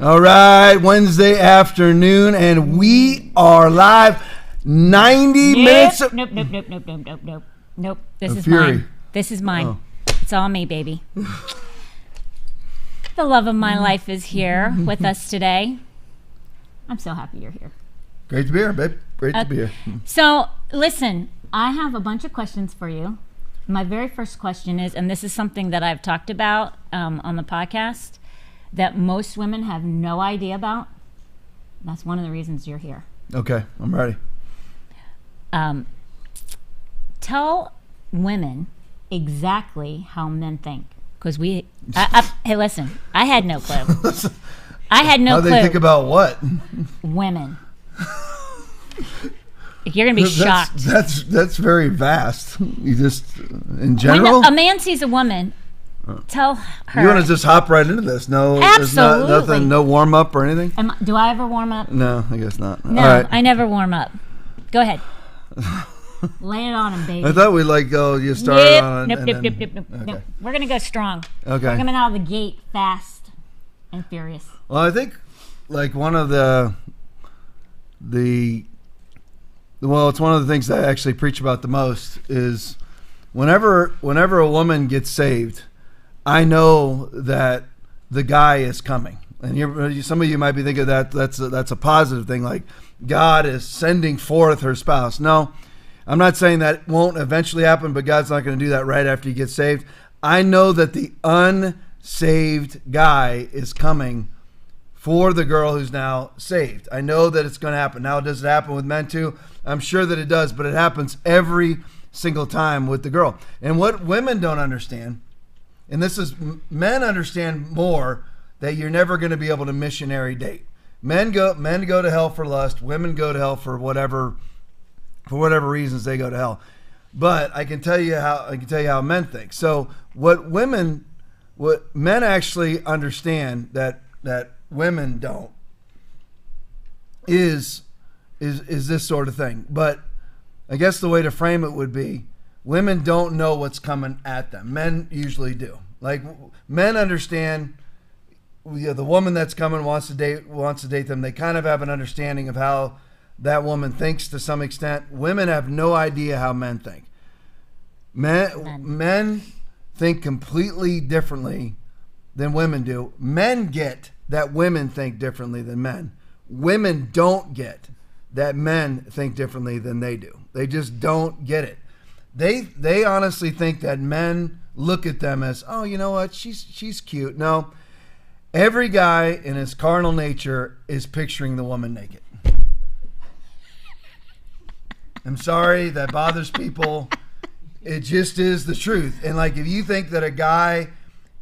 All right, Wednesday afternoon, and we are live. 90 minutes. Nope. This is mine. This is mine. Oh. It's all me, baby. The love of my life is here with us today. I'm so happy you're here. Great to be here, babe. Great to be here. So, listen, I have a bunch of questions for you. My very first question is, and this is something that I've talked about on the podcast, that most women have no idea about. That's one of the reasons you're here. Okay, I'm ready. Tell women exactly how men think. Because hey, listen, I had no clue. I had no clue. How they think about what? Women. You're going to be shocked. That's very vast. You just, in general? When a man sees a woman, tell her. You want to just hop right into this? No, absolutely. There's nothing, no warm up or anything? Do I ever warm up? No, I guess not. No, all right. I never warm up. Go ahead. Lay it on him, baby. I thought we'd you started on it. Nope. We're going to go strong. Okay. We're coming out of the gate fast and furious. Well, I think one of it's one of the things that I actually preach about the most is whenever a woman gets saved, I know that the guy is coming. And some of you might be thinking that's a positive thing, like God is sending forth her spouse. No, I'm not saying that won't eventually happen, but God's not going to do that right after you get saved. I know that the unsaved guy is coming for the girl who's now saved. I know that it's going to happen. Now, does it happen with men too? I'm sure that it does, but it happens every single time with the girl. And what women don't understand, and this is, men understand more, that you're never going to be able to missionary date. Men go to hell for lust. Women go to hell for whatever reasons they go to hell. But I can tell you how men think. So what men actually understand that women don't is this sort of thing. But I guess the way to frame it would be, women don't know what's coming at them. Men usually do. Like, men understand, the woman that's coming wants to date them. They kind of have an understanding of how that woman thinks to some extent. Women have no idea how men think. Men think completely differently than women do. Men get that women think differently than men. Women don't get that men think differently than they do. They just don't get it. They honestly think that men look at them as, oh, you know what, she's cute. No, every guy in his carnal nature is picturing the woman naked. I'm sorry, that bothers people. It just is the truth. And like, if you think that a guy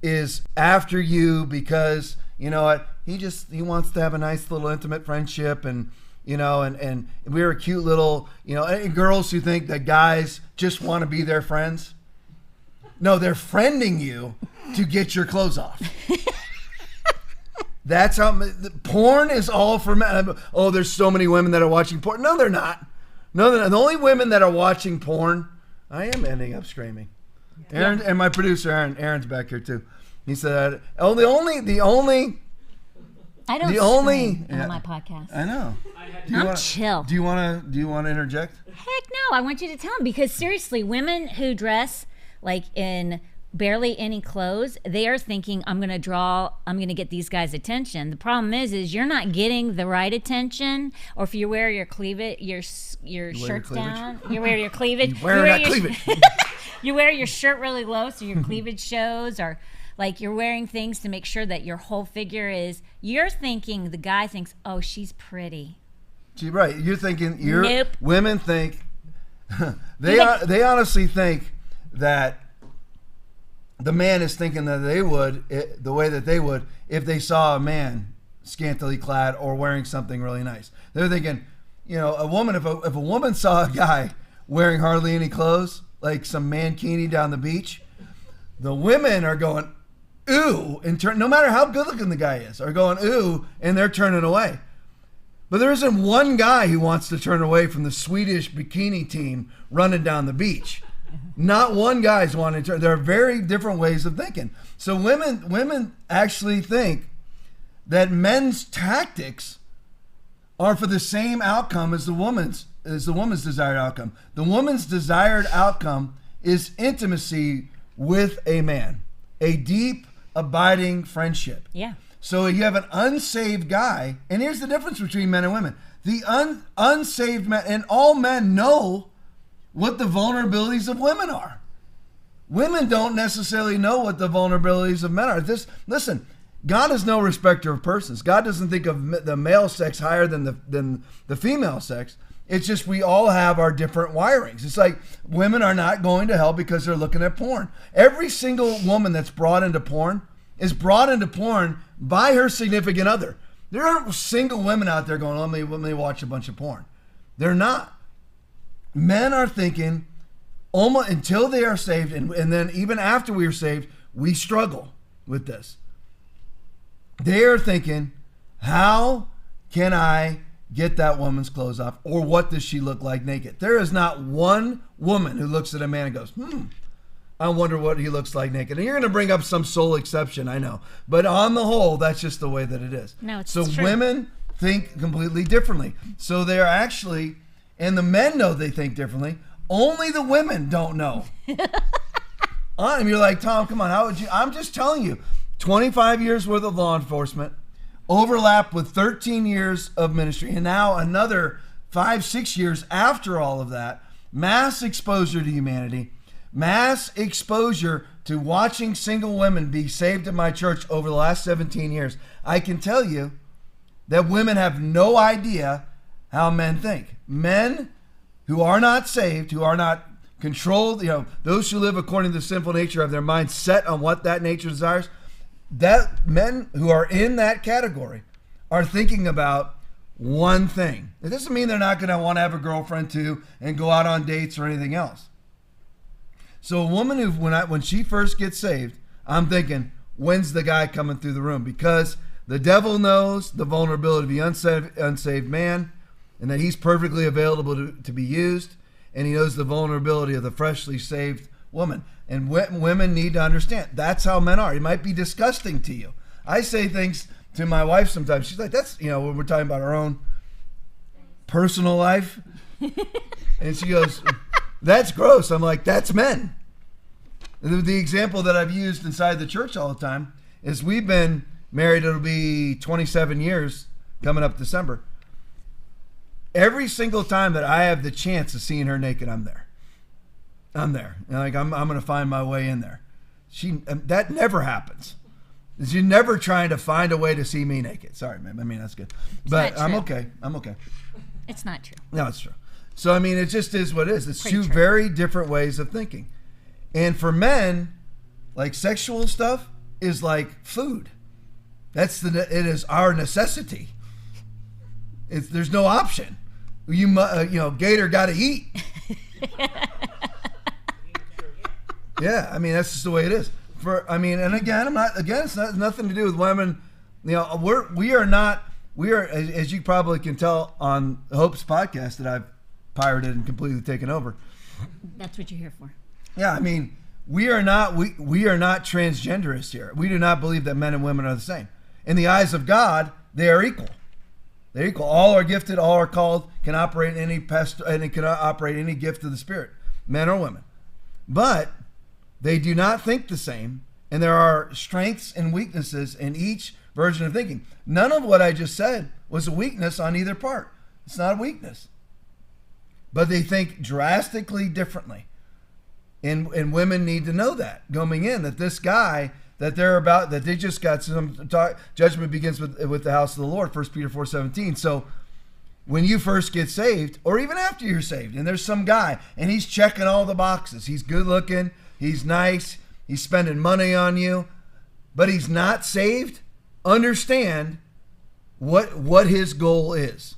is after you because, you know what, he wants to have a nice little intimate friendship, and you know, and we're a cute little, you know, and girls who think that guys just want to be their friends. No, they're friending you to get your clothes off. That's how porn is all for men. Oh, there's so many women that are watching porn. No, they're not. No, they're not. The only women that are watching porn, I am ending up screaming. Aaron, and my producer Aaron's back here too. He said, "Oh, the only." I don't scream on my podcast. I know. I'm chill. Do you want to interject? Heck no! I want you to tell them, because seriously, women who dress like in barely any clothes, they are thinking, I'm going to get these guys' attention. The problem is you're not getting the right attention. Or if you wear your cleavage, your shirt's down, you wear your cleavage. You wear your shirt really low so your cleavage shows, or like you're wearing things to make sure that your whole figure is, you're thinking, the guy thinks, oh, she's pretty. Right. You're thinking, nope. Women think, they honestly think that the man is thinking that they would, the way that they would if they saw a man scantily clad or wearing something really nice. They're thinking, you know, a woman, if a woman saw a guy wearing hardly any clothes, like some mankini down the beach, the women are going, ooh, and no matter how good looking the guy is, are going, ooh, and they're turning away. But there isn't one guy who wants to turn away from the Swedish bikini team running down the beach. Not one guy's wanting to turn. There are very different ways of thinking. So women actually think that men's tactics are for the same outcome as the woman's desired outcome. The woman's desired outcome is intimacy with a man, a deep, abiding friendship. Yeah. So you have an unsaved guy, and here's the difference between men and women. The unsaved men, and all men know what the vulnerabilities of women are. Women don't necessarily know what the vulnerabilities of men are. Listen, God is no respecter of persons. God doesn't think of the male sex higher than the female sex. It's just we all have our different wirings. It's like women are not going to hell because they're looking at porn. Every single woman that's brought into porn is brought into porn by her significant other. There aren't single women out there going, let me watch a bunch of porn. They're not. Men are thinking, almost until they are saved, and then even after we are saved, we struggle with this. They are thinking, how can I get that woman's clothes off? Or what does she look like naked? There is not one woman who looks at a man and goes, I wonder what he looks like naked. And you're going to bring up some sole exception, I know. But on the whole, that's just the way that it is. No, it's so true. Women think completely differently. So they're actually, and the men know they think differently. Only the women don't know. And you're like, Tom, come on, how would you? I'm just telling you, 25 years worth of law enforcement, overlapped with 13 years of ministry, and now another 5-6 years after all of that, mass exposure to humanity, mass exposure to watching single women be saved in my church over the last 17 years. I can tell you that women have no idea how men think. Men who are not saved, who are not controlled, those who live according to the sinful nature of their mind set on what that nature desires, that men who are in that category are thinking about one thing. It doesn't mean they're not going to want to have a girlfriend too and go out on dates or anything else. So a woman who, when she first gets saved, I'm thinking, when's the guy coming through the room? Because the devil knows the vulnerability of the unsaved man, and that he's perfectly available to be used, and he knows the vulnerability of the freshly saved woman. And women need to understand that's how men are. It might be disgusting to you. I say things to my wife sometimes. She's like, that's, when we're talking about our own personal life. And she goes, that's gross. I'm like, that's men. The example that I've used inside the church all the time is we've been married, it'll be 27 years coming up December. Every single time that I have the chance of seeing her naked, I'm there. I'm going to find my way in there. That never happens. You're never trying to find a way to see me naked. Sorry, man. I mean, that's good. But I'm okay. It's not true. No, it's true. So, I mean, it just is what it is. It's Pretty two true. very different ways of thinking. And for men, like sexual stuff is like food. It is our necessity. There's no option. Gator got to eat. Yeah, I mean, that's just the way it is. And again, it's nothing to do with women. We are, as you probably can tell on Hope's podcast that I've pirated and completely taken over. That's what you're here for. Yeah, I mean, we are not transgenderists here. We do not believe that men and women are the same. In the eyes of God, they are equal. They're equal. All are gifted, all are called, can operate any gift of the Spirit, men or women. But they do not think the same, and there are strengths and weaknesses in each version of thinking. None of what I just said was a weakness on either part. It's not a weakness. But they think drastically differently. And women need to know that going in, that this guy that they just got some talk, judgment begins with the house of the Lord, 1 Peter 4:17. So when you first get saved, or even after you're saved, and there's some guy and he's checking all the boxes. He's good looking, he's nice, he's spending money on you, but he's not saved, understand what his goal is.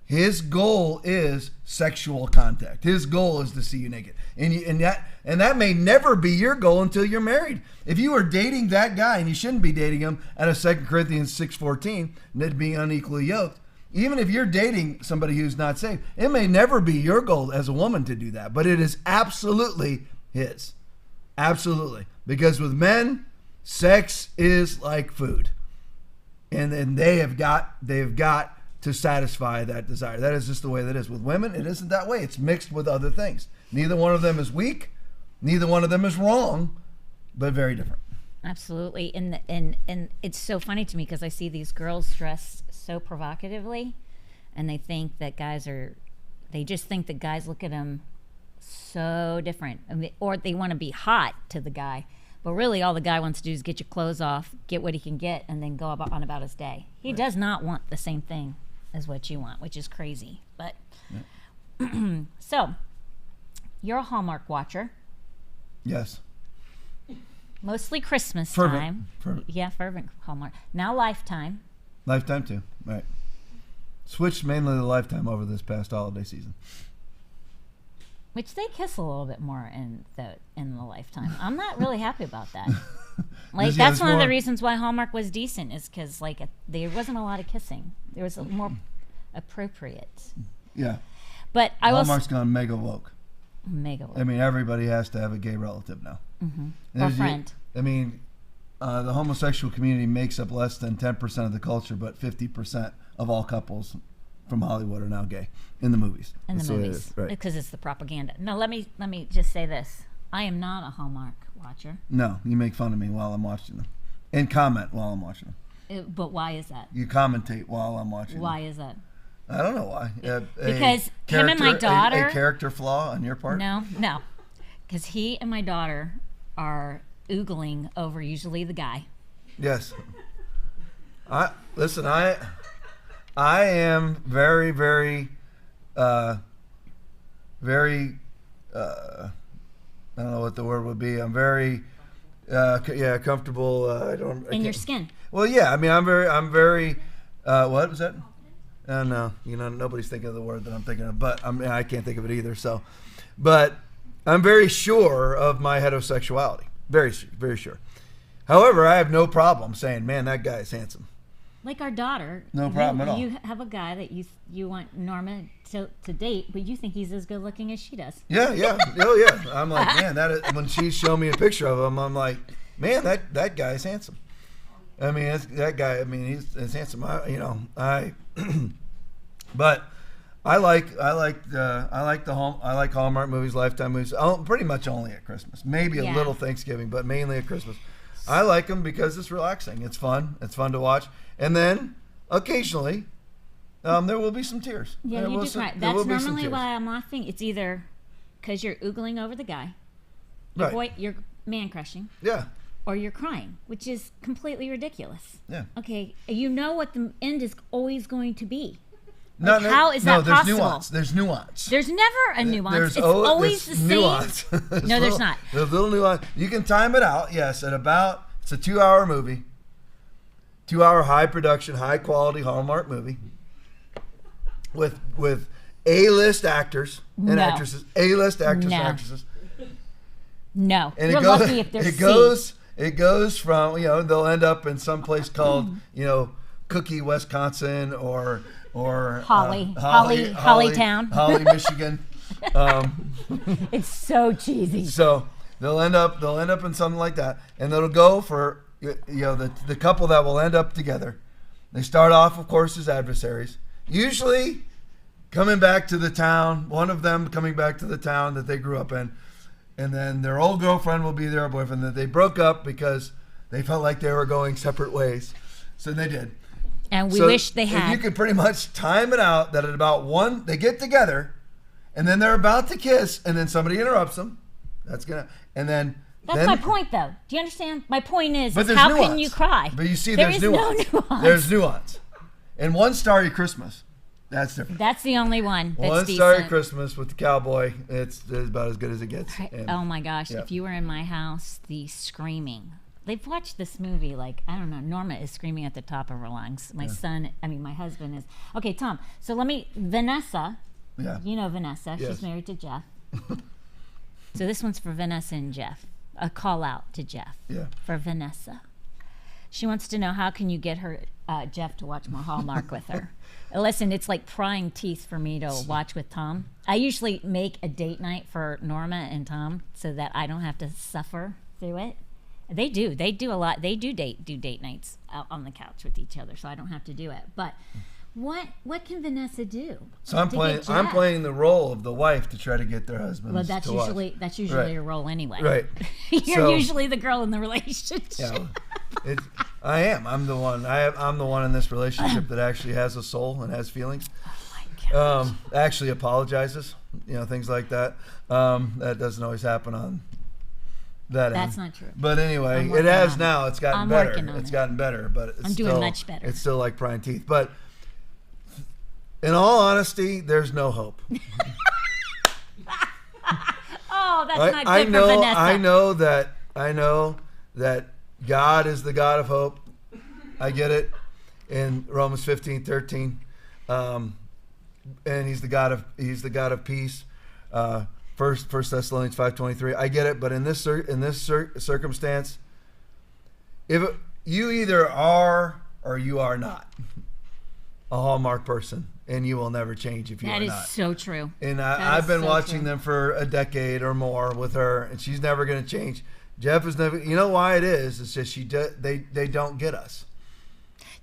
His goal is sexual contact. His goal is to see you naked. And that may never be your goal until you're married. If you are dating that guy, and you shouldn't be dating him out of 2 Corinthians 6:14, and be unequally yoked, even if you're dating somebody who's not saved, it may never be your goal as a woman to do that, but it is absolutely his. Absolutely. Because with men, sex is like food. and then they've got to satisfy that desire. That is just the way that is. With women, it isn't that way. It's mixed with other things. Neither one of them is weak. Neither one of them is wrong, but very different. Absolutely. And it's so funny to me because I see these girls dressed so provocatively, and they think that they just think that guys look at them so different. I mean, or they want to be hot to the guy. But really all the guy wants to do is get your clothes off, get what he can get, and then go on about his day. He does not want the same thing as what you want, which is crazy. But so, you're a Hallmark watcher. Yes. Mostly Christmas Fervent. time. Fervent. Yeah, fervent Hallmark. Now Lifetime. Lifetime too, right. Switched mainly to Lifetime over this past holiday season. Which they kiss a little bit more in the Lifetime. I'm not really happy about that. Like that's one of the reasons why Hallmark was decent is because like there wasn't a lot of kissing. There was more appropriate. Yeah. But Hallmark's gone mega woke. Mega woke. I mean, everybody has to have a gay relative now. Mm-hmm. Or friend. I mean, the homosexual community makes up less than 10% of the culture, but 50% of all couples from Hollywood are now gay in the movies. In the movies, right? Because it's the propaganda. No, let me just say this: I am not a Hallmark watcher. No, you make fun of me while I'm watching them, and comment while I'm watching them. But why is that? You commentate while I'm watching. Why is that? I don't know why. Because him and my daughter. A character flaw on your part? No, because he and my daughter are oogling over usually the guy. Yes. I am very, very, very. I don't know what the word would be. I'm very, comfortable. In your skin. Well, yeah. I mean, I'm very. What was that? No, nobody's thinking of the word that I'm thinking of, but I can't think of it either. So, but I'm very sure of my heterosexuality. Very, very sure. However, I have no problem saying, "Man, that guy is handsome." Like our daughter. No problem at all. You have a guy that you want Norma to date, but you think he's as good looking as she does. Yeah. Oh, yeah. I'm like, man, when she showed me a picture of him, I'm like, man, that guy is handsome. I mean, that guy. I mean, he's handsome. But I like Hallmark movies, Lifetime movies. Pretty much only at Christmas. Maybe a little Thanksgiving, but mainly at Christmas. I like them because it's relaxing. It's fun. It's fun to watch. And then occasionally, there will be some tears. Yeah, you do cry. That's normally why I'm laughing. It's either because you're oogling over the guy, you're man crushing. Yeah. Or you're crying, which is completely ridiculous. Yeah. Okay, you know what the end is always going to be. How is that possible? Nuance. There's nuance. There's never a nuance. It's always the same. Nuance. No, there's not. There's little nuance. You can time it out, yes, it's a 2-hour movie. 2-hour high production, high quality Hallmark movie. With A-list actors and actresses. A-list actors and actresses. No. And You're lucky if there's it goes from, they'll end up in some place called, Cookie, Wisconsin or Hollytown. Holly, Michigan. It's so cheesy. So they'll end up in something like that, and it'll go for the couple that will end up together. They start off, of course, as adversaries, usually coming back to the town. One of them coming back to the town that they grew up in, and then their old girlfriend will be their boyfriend. That they broke up because they felt like they were going separate ways, so they did. And we wish they had. You could pretty much time it out that at about 1, they get together, and then they're about to kiss, and then somebody interrupts them. That's my point, though. Do you understand? My point is how nuance. Can you cry? But you see, there's nuance. No nuance. There's nuance. And One Starry Christmas, that's different. That's the only one that's One decent. Starry Christmas with the cowboy, it's about as good as it gets. And, oh my gosh! If you were in my house, the screaming. They've watched this movie, I don't know, Norma is screaming at the top of her lungs. My husband is. Okay, Tom, so Vanessa. Yeah. You know Vanessa. Yes. She's married to Jeff. So this one's for Vanessa and Jeff. A call out to Jeff. Yeah. For Vanessa. She wants to know how can you get her Jeff to watch more Hallmark with her. Listen, it's like prying teeth for me to watch with Tom. I usually make a date night for Norma and Tom so that I don't have to suffer through it. They do a lot. They do date nights out on the couch with each other, so I don't have to do it. But what can Vanessa do? So I'm playing the role of the wife to try to get their husbands. Well, that's usually right. a role anyway. Right. You're usually the girl in the relationship. Yeah, I am. I'm the one. I'm the one in this relationship that actually has a soul and has feelings. Oh my gosh. Actually apologizes. Things like that. That doesn't always happen on that end. That's not true. But anyway, it has now. It's gotten better. It's gotten better, but I'm doing much better. It's still like prying teeth. But in all honesty, there's no hope. Oh, that's not good for Vanessa. I know that God is the God of hope. I get it in Romans 15:13, and He's the God of peace. First Thessalonians 5:23. I get it, but in this circumstance, you either are or you are not a Hallmark person, and you will never change if you are not. That is so true. And I've been watching them for a decade or more with her, and she's never going to change. Jeff is never. You know why it is? It's just they don't get us.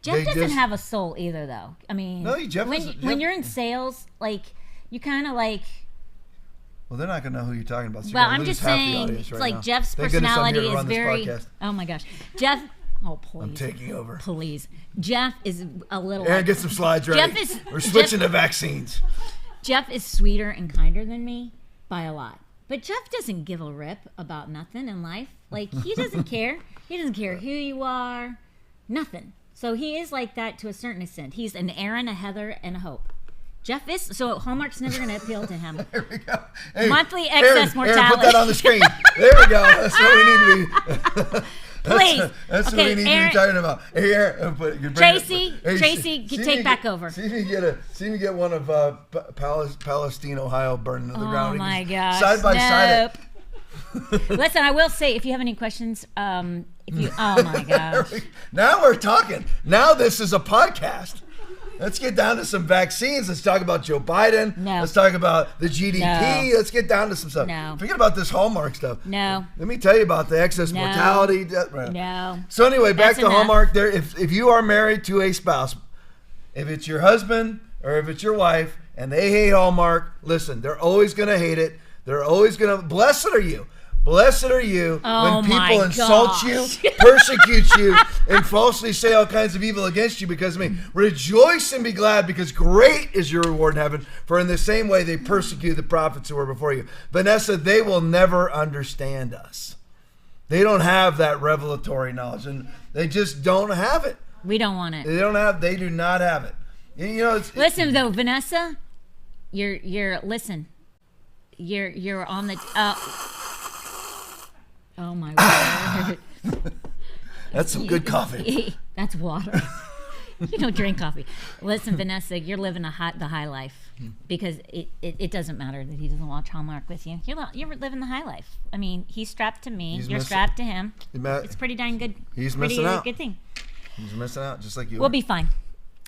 Jeff doesn't have a soul either, though. I mean, no, Jeff. When you're in sales, like you kind of like. Well, they're not going to know who you're talking about. So well, I'm just saying, it's like now. Jeff's personality is very. Oh my gosh, Jeff. Oh, please. I'm taking over. Please. Jeff is a little. Aaron, get some slides ready. We're switching to vaccines. Jeff is sweeter and kinder than me by a lot. But Jeff doesn't give a rip about nothing in life. Like, he doesn't care. He doesn't care who you are. Nothing. So he is like that to a certain extent. He's an Aaron, a Heather, and a Hope. Jeff is, so Hallmark's never going to appeal to him. There we go. Hey, monthly excess mortality. Aaron, put that on the screen. There we go. That's what we need to be. Please. That's okay, what we need Aaron, to be talking about. Hey, Aaron, Tracy, take back over. See me get one of Palestine, Ohio burned into the ground. Oh my gosh. Side by side. Listen, I will say, if you have any questions, oh my gosh. Now we're talking. Now this is a podcast. Let's get down to some vaccines. Let's talk about Joe Biden. No. Let's talk about the GDP. No. Let's get down to some stuff. No. Forget about this Hallmark stuff. No. Let me tell you about the excess mortality. No. So anyway, back to enough. Hallmark. There, if you are married to a spouse, if it's your husband or if it's your wife, and they hate Hallmark, listen, they're always going to hate it. They're always going to. Blessed are you. Blessed are you when people insult you, persecute you, and falsely say all kinds of evil against you because of me. Rejoice and be glad, because great is your reward in heaven, for in the same way they persecuted the prophets who were before you. Vanessa, they will never understand us. They don't have that revelatory knowledge, and they just don't have it. We don't want it. They do not have it. Listen though, Vanessa, you're on the oh my word. That's some good coffee. That's water. You don't drink coffee. Listen, Vanessa, you're living the high life, because it doesn't matter that he doesn't watch Hallmark with you. You're living the high life. I mean, he's strapped to me. You're strapped to him. It's pretty dang good. He's missing out. Good thing. He's missing out, just like you. We'll be fine.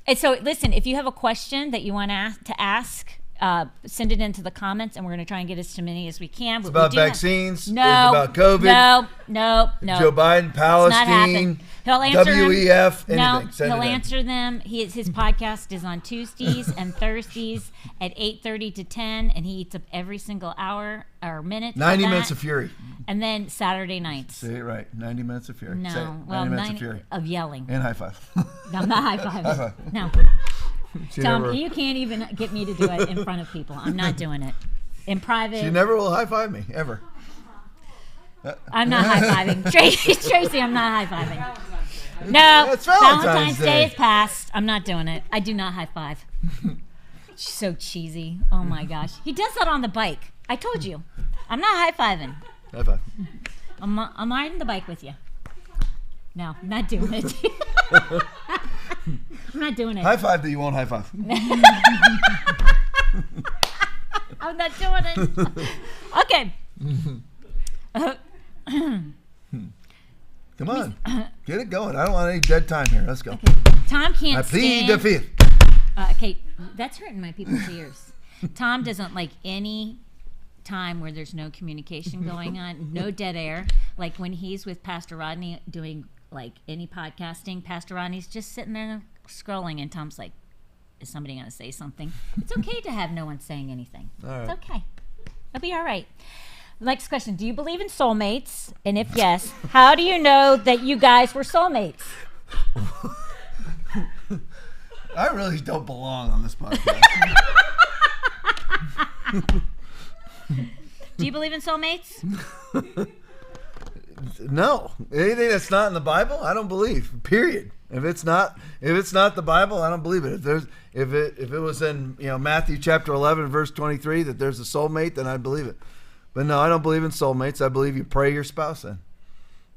And so, listen, if you have a question that you want to ask, send it into the comments, and we're going to try and get as many as we can. It's about vaccines. No. It's about COVID. No. Joe Biden, Palestine. He'll answer WEF. them. Anything. No, he'll answer them. His podcast is on Tuesdays and Thursdays at 8:30 to 10, and he eats up every single hour or minute. 90 minutes of fury. And then Saturday nights. Say it right. 90 minutes of fury. No, 90 minutes of fury. Of yelling. And high five. No, I'm not high fiving. High five. No. Tom, you can't even get me to do it in front of people. I'm not doing it. In private. She never will high five me, ever. I'm not high fiving. Tracy, I'm not high fiving. No, it's Valentine's Day is past. I'm not doing it. I do not high five. So cheesy. Oh my gosh. He does that on the bike. I told you. I'm not high fiving. High five. I'm riding the bike with you. No, I'm not doing it. I'm not doing it. High five that you won't high five. I'm not doing it. Okay. Come on. Get it going. I don't want any dead time here. Let's go. Okay. Tom can't I plead the stand... fifth. Okay, that's hurting my people's ears. Tom doesn't like any time where there's no communication going on, no dead air. Like when he's with Pastor Rodney doing like any podcasting, Pastor Rodney's just sitting there scrolling, and Tom's like, is somebody going to say something? It's okay to have no one saying anything. All right. It's okay. It'll be all right. Next question. Do you believe in soulmates? And if yes, how do you know that you guys were soulmates? I really don't belong on this podcast. Do you believe in soulmates? No. Anything that's not in the Bible, I don't believe. Period. If it's not the Bible, I don't believe it. If it was in Matthew chapter 11 verse 23 that there's a soulmate, then I believe it. But no, I don't believe in soulmates. I believe you pray your spouse in.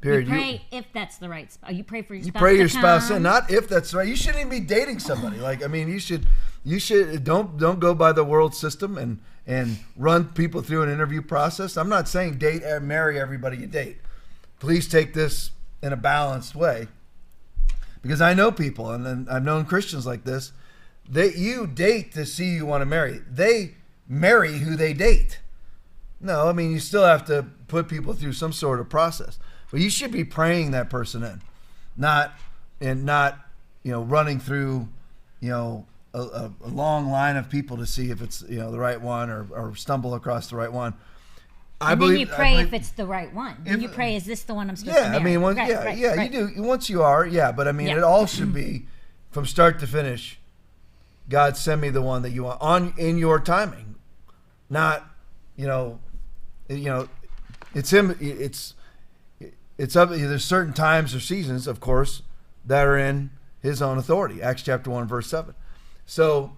Period. You pray if that's the right spouse. You pray for your spouse. You pray your spouse in, not if that's right. You shouldn't even be dating somebody. Like, I mean, you should don't go by the world system and run people through an interview process. I'm not saying date and marry everybody you date. Please take this in a balanced way. Because I know people, and then I've known Christians like this, that you date to see who you want to marry. They marry who they date. No, I mean, you still have to put people through some sort of process. But you should be praying that person in, not running through, a long line of people to see if it's, the right one or stumble across the right one. And then you pray if it's the right one. Then you pray, is this the one I'm supposed to marry? I mean, right. You do. Once you are, but I mean, it all should be from start to finish. God, send me the one that you want in your timing, not, it's him. It's up. There's certain times or seasons, of course, that are in his own authority. Acts chapter 1, verse 7. So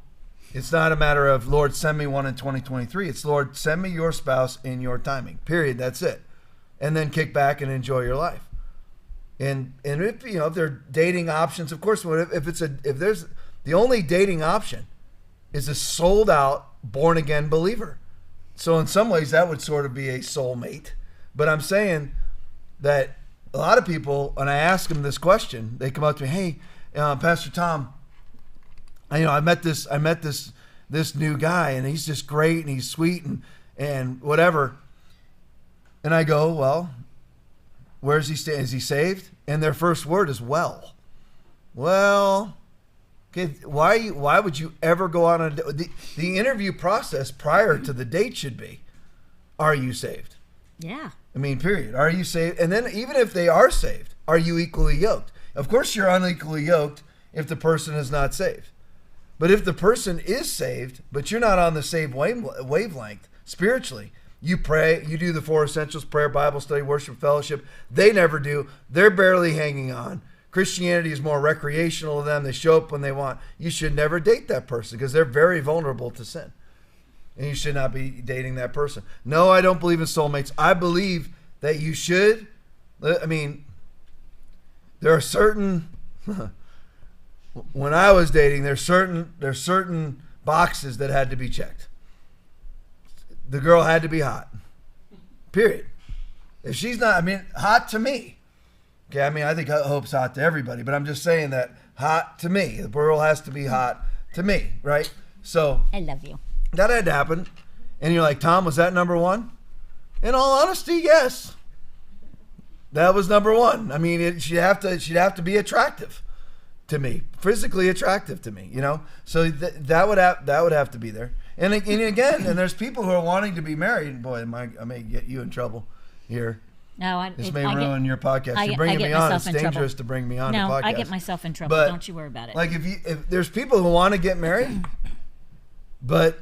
it's not a matter of, Lord, send me one in 2023. It's, Lord, send me your spouse in your timing. Period. That's it. And then kick back and enjoy your life. And if if there are dating options, of course, if there's the only dating option is a sold out born again believer. So in some ways that would sort of be a soulmate. But I'm saying that a lot of people, when I ask them this question, they come up to me, hey, Pastor Tom, I met this new guy, and he's just great, and he's sweet, and whatever. And I go, well, where is he staying? Is he saved? And their first word is well. Well, okay, why would you ever go on the interview process prior to the date should be, are you saved? Yeah. I mean, period. Are you saved? And then even if they are saved, are you equally yoked? Of course you're unequally yoked if the person is not saved. But if the person is saved, but you're not on the same wavelength spiritually, you pray, you do the 4 essentials, prayer, Bible study, worship, fellowship. They never do. They're barely hanging on. Christianity is more recreational to them. They show up when they want. You should never date that person because they're very vulnerable to sin. And you should not be dating that person. No, I don't believe in soulmates. I believe that you should. I mean, there are certain... When I was dating, there's certain boxes that had to be checked. The girl had to be hot. Period. If she's not, I mean, hot to me. Okay, I mean, I think Hope's hot to everybody, but I'm just saying that hot to me. The girl has to be hot to me, right? So I love you. That had to happen. And you're like, Tom, was that number one? In all honesty, yes. That was number one. I mean, she'd have to be attractive to me, physically attractive to me, So that would have to be there. And again, and there's people who are wanting to be married. Boy, I may get you in trouble here. No, this may ruin your podcast. You're bringing me on. It's dangerous to bring me on the podcast. No, I get myself in trouble. Don't you worry about it. Like if there's people who want to get married, but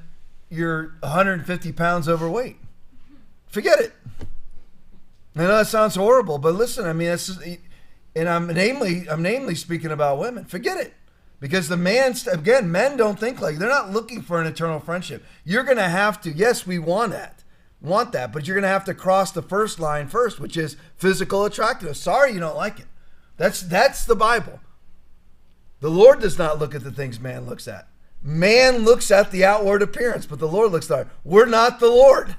you're 150 pounds overweight, forget it. I know that sounds horrible, but listen, I mean, it's just, and I'm namely speaking about women. Forget it. Because men don't think like, they're not looking for an eternal friendship. You're going to have to, yes, we want that, but you're going to have to cross the first line first, which is physical attractiveness. Sorry you don't like it. That's the Bible. The Lord does not look at the things man looks at. Man looks at the outward appearance, but the Lord looks at, we're not the Lord.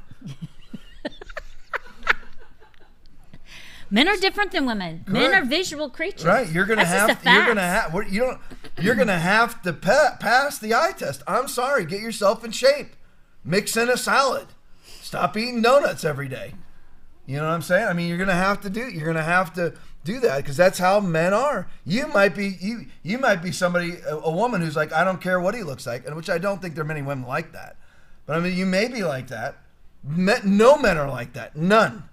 Men are different than women. Correct. Men are visual creatures. Right. You're gonna have to pass the eye test. I'm sorry. Get yourself in shape. Mix in a salad. Stop eating donuts every day. You know what I'm saying? I mean, you're gonna have to do that because that's how men are. You might be somebody, a woman who's like, I don't care what he looks like, and which I don't think there are many women like that. But I mean, you may be like that. No men are like that. None.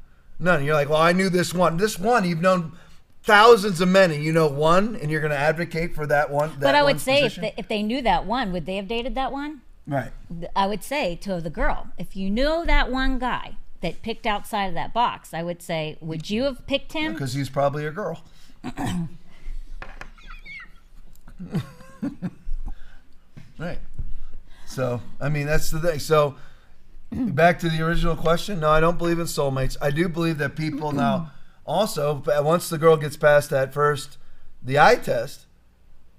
You're like, well, I knew this one. This one, you've known thousands of men, and you know one, and you're going to advocate for that one. But I would say if they knew that one, would they have dated that one? Right. I would say to the girl, if you knew that one guy that picked outside of that box, I would say, would you have picked him? Because he's probably a girl. Right. So, I mean, that's the thing. So, back to the original question. No, I don't believe in soulmates. I do believe that people now also, once the girl gets past the eye test,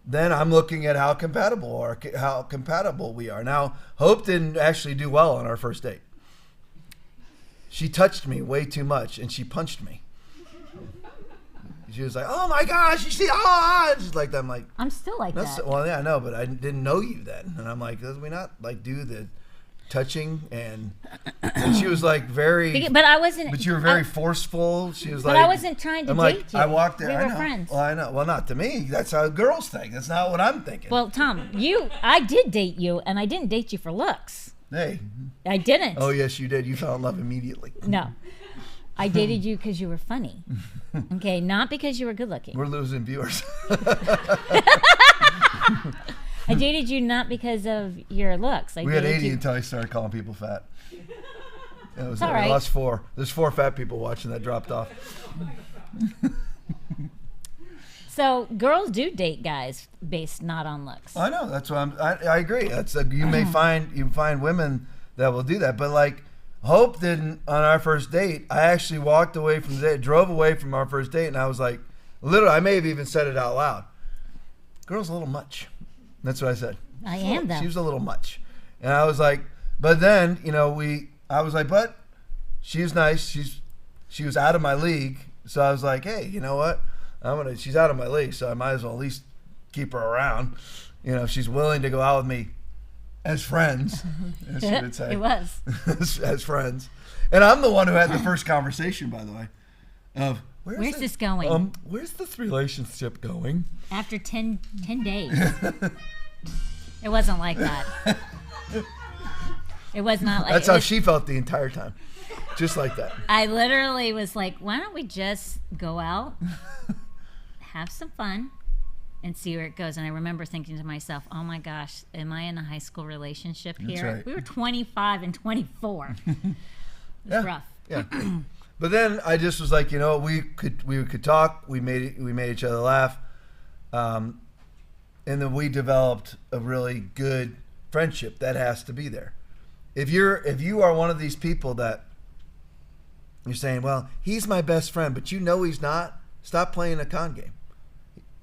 then I'm looking at how compatible we are. Now, Hope didn't actually do well on our first date. She touched me way too much, and she punched me. She was like, "Oh my gosh, you see, just like that." I'm like, I'm still like that. Well, yeah, I know, but I didn't know you then, and I'm like, "Does we not like do the touching?" And she was like very, but I wasn't. But you were very forceful. She was like, but I wasn't trying to date you. I walked there. We I were know. friends. Well, I know. Well, not to me. That's how girls think. That's not what I'm thinking. Well, Tom, I did date you, and I didn't date you for looks. Hey. I didn't. Oh yes, you did. You fell in love immediately. No. I dated you because you were funny. Okay, not because you were good looking. We're losing viewers. I dated you not because of your looks. We had 80 until I started calling people fat. It was all right. Lost 4. There's 4 fat people watching that dropped off. So girls do date guys based not on looks. I know. That's what I agree. That's you may find women that will do that, but like Hope didn't on our first date. I actually walked away from the date, drove away from our first date, and I was like, literally, I may have even said it out loud. Girl's a little much. That's what I said. I am though. She was a little much, and I was like, but then I was like, but she was nice. She was out of my league, so I was like, hey, you know what? She's out of my league, so I might as well at least keep her around. If she's willing to go out with me as friends, as she would say. It was. as friends. And I'm the one who had the first conversation, by the way, of where's this going? Where's this relationship going? After 10 days. It wasn't like that. It was not like That's how she felt the entire time. Just like that. I literally was like, why don't we just go out, have some fun, and see where it goes. And I remember thinking to myself, oh my gosh, am I in a high school relationship here? That's right. We were 25 and 24. It was rough. Yeah. But then I just was like, we could talk. We made each other laugh. And then we developed a really good friendship that has to be there. If you are one of these people that you're saying, well, he's my best friend, but he's not, stop playing a con game.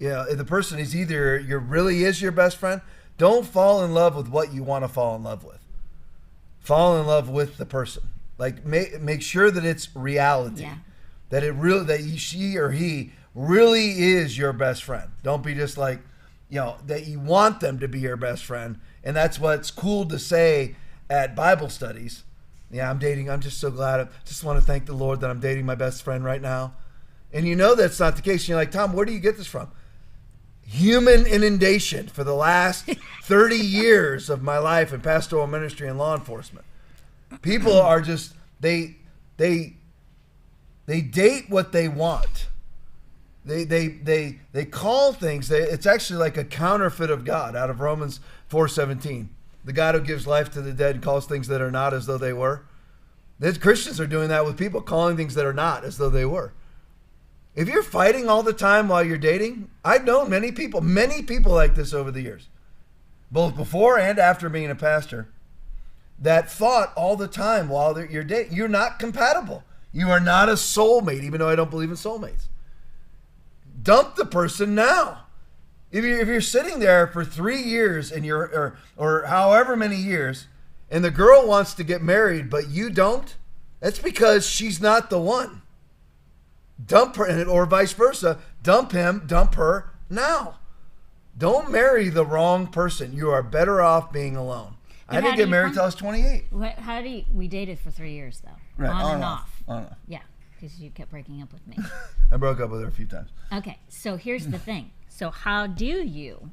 If the person is either really is your best friend, don't fall in love with what you want to fall in love with. Fall in love with the person. Like make sure that it's reality. Yeah. That she or he really is your best friend. Don't be just like, that you want them to be your best friend. And that's what's cool to say at Bible studies. Yeah, I'm just so glad. I just want to thank the Lord that I'm dating my best friend right now. And that's not the case. You're like, Tom, where do you get this from? Human inundation for the last 30 years of my life in pastoral ministry and law enforcement. People are just, they date what they want. They call things, it's actually like a counterfeit of God out of Romans 4:17. The God who gives life to the dead calls things that are not as though they were. Christians are doing that with people, calling things that are not as though they were. If you're fighting all the time while you're dating, I've known many people like this over the years, both before and after being a pastor, that fought all the time while you're dating. You're not compatible. You are not a soulmate, even though I don't believe in soulmates. Dump the person now. If you're sitting there for 3 years and or however many years, and the girl wants to get married but you don't, that's because she's not the one. Dump her, or vice versa. Dump him, dump her now. Don't marry the wrong person. You are better off being alone. I didn't get married till I was 28. We dated for 3 years though. Right. On and off. On and off. Yeah, because you kept breaking up with me. I broke up with her a few times. Okay, so here's the thing. So how do you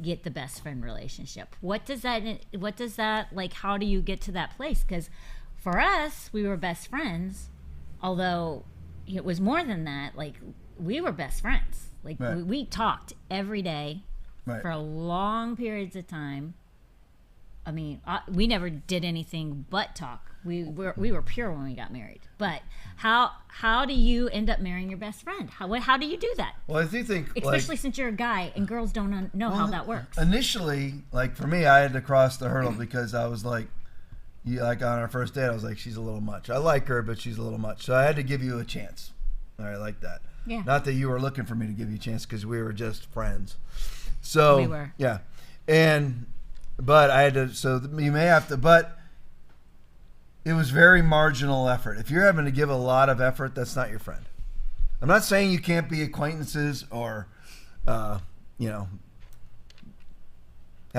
get the best friend relationship? What does that like, how do you get to that place? Because for us, we were best friends, although it was more than that. Like, we were best friends. Like, right. we talked every day right. for long periods of time. I mean, we never did anything but talk. We were pure when we got married. But how do you end up marrying your best friend? How do you do that? Well, I do think, especially since you're a guy and girls don't know how that works. Initially, like for me, I had to cross the hurdle because I was like on our first date, I was like, she's a little much. I like her, but she's a little much. So I had to give you a chance. All right, like that. Yeah. Not that you were looking for me to give you a chance, because we were just friends. So we were. Yeah, but I had to. So you may have to, but. It was very marginal effort. If you're having to give a lot of effort, that's not your friend. I'm not saying you can't be acquaintances or, have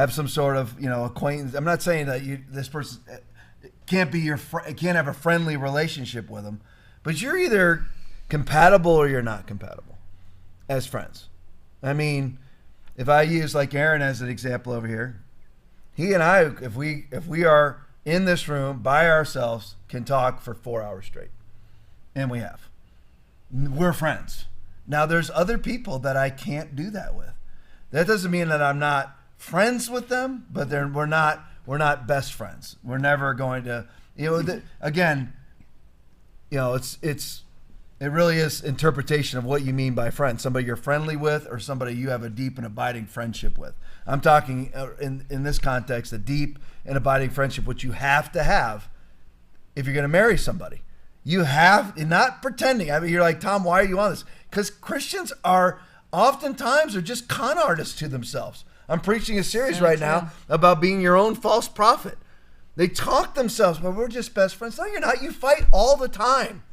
some sort of, acquaintance. I'm not saying that this person can't be your friend, can't have a friendly relationship with them, but you're either compatible or you're not compatible as friends. I mean, if I use like Aaron as an example over here, he and I, if we are in this room by ourselves, can talk for 4 hours straight. And we have. We're friends. Now there's other people that I can't do that with. That doesn't mean that I'm not friends with them, but we're not best friends. We're never going to, it really is interpretation of what you mean by friend. Somebody you're friendly with or somebody you have a deep and abiding friendship with. I'm talking in this context, a deep and abiding friendship, which you have to have if you're going to marry somebody. You have, not pretending. I mean, you're like, Tom, why are you on this? Because Christians are oftentimes just con artists to themselves. I'm preaching a series now about being your own false prophet. They talk themselves, well, we're just best friends. No, you're not. You fight all the time.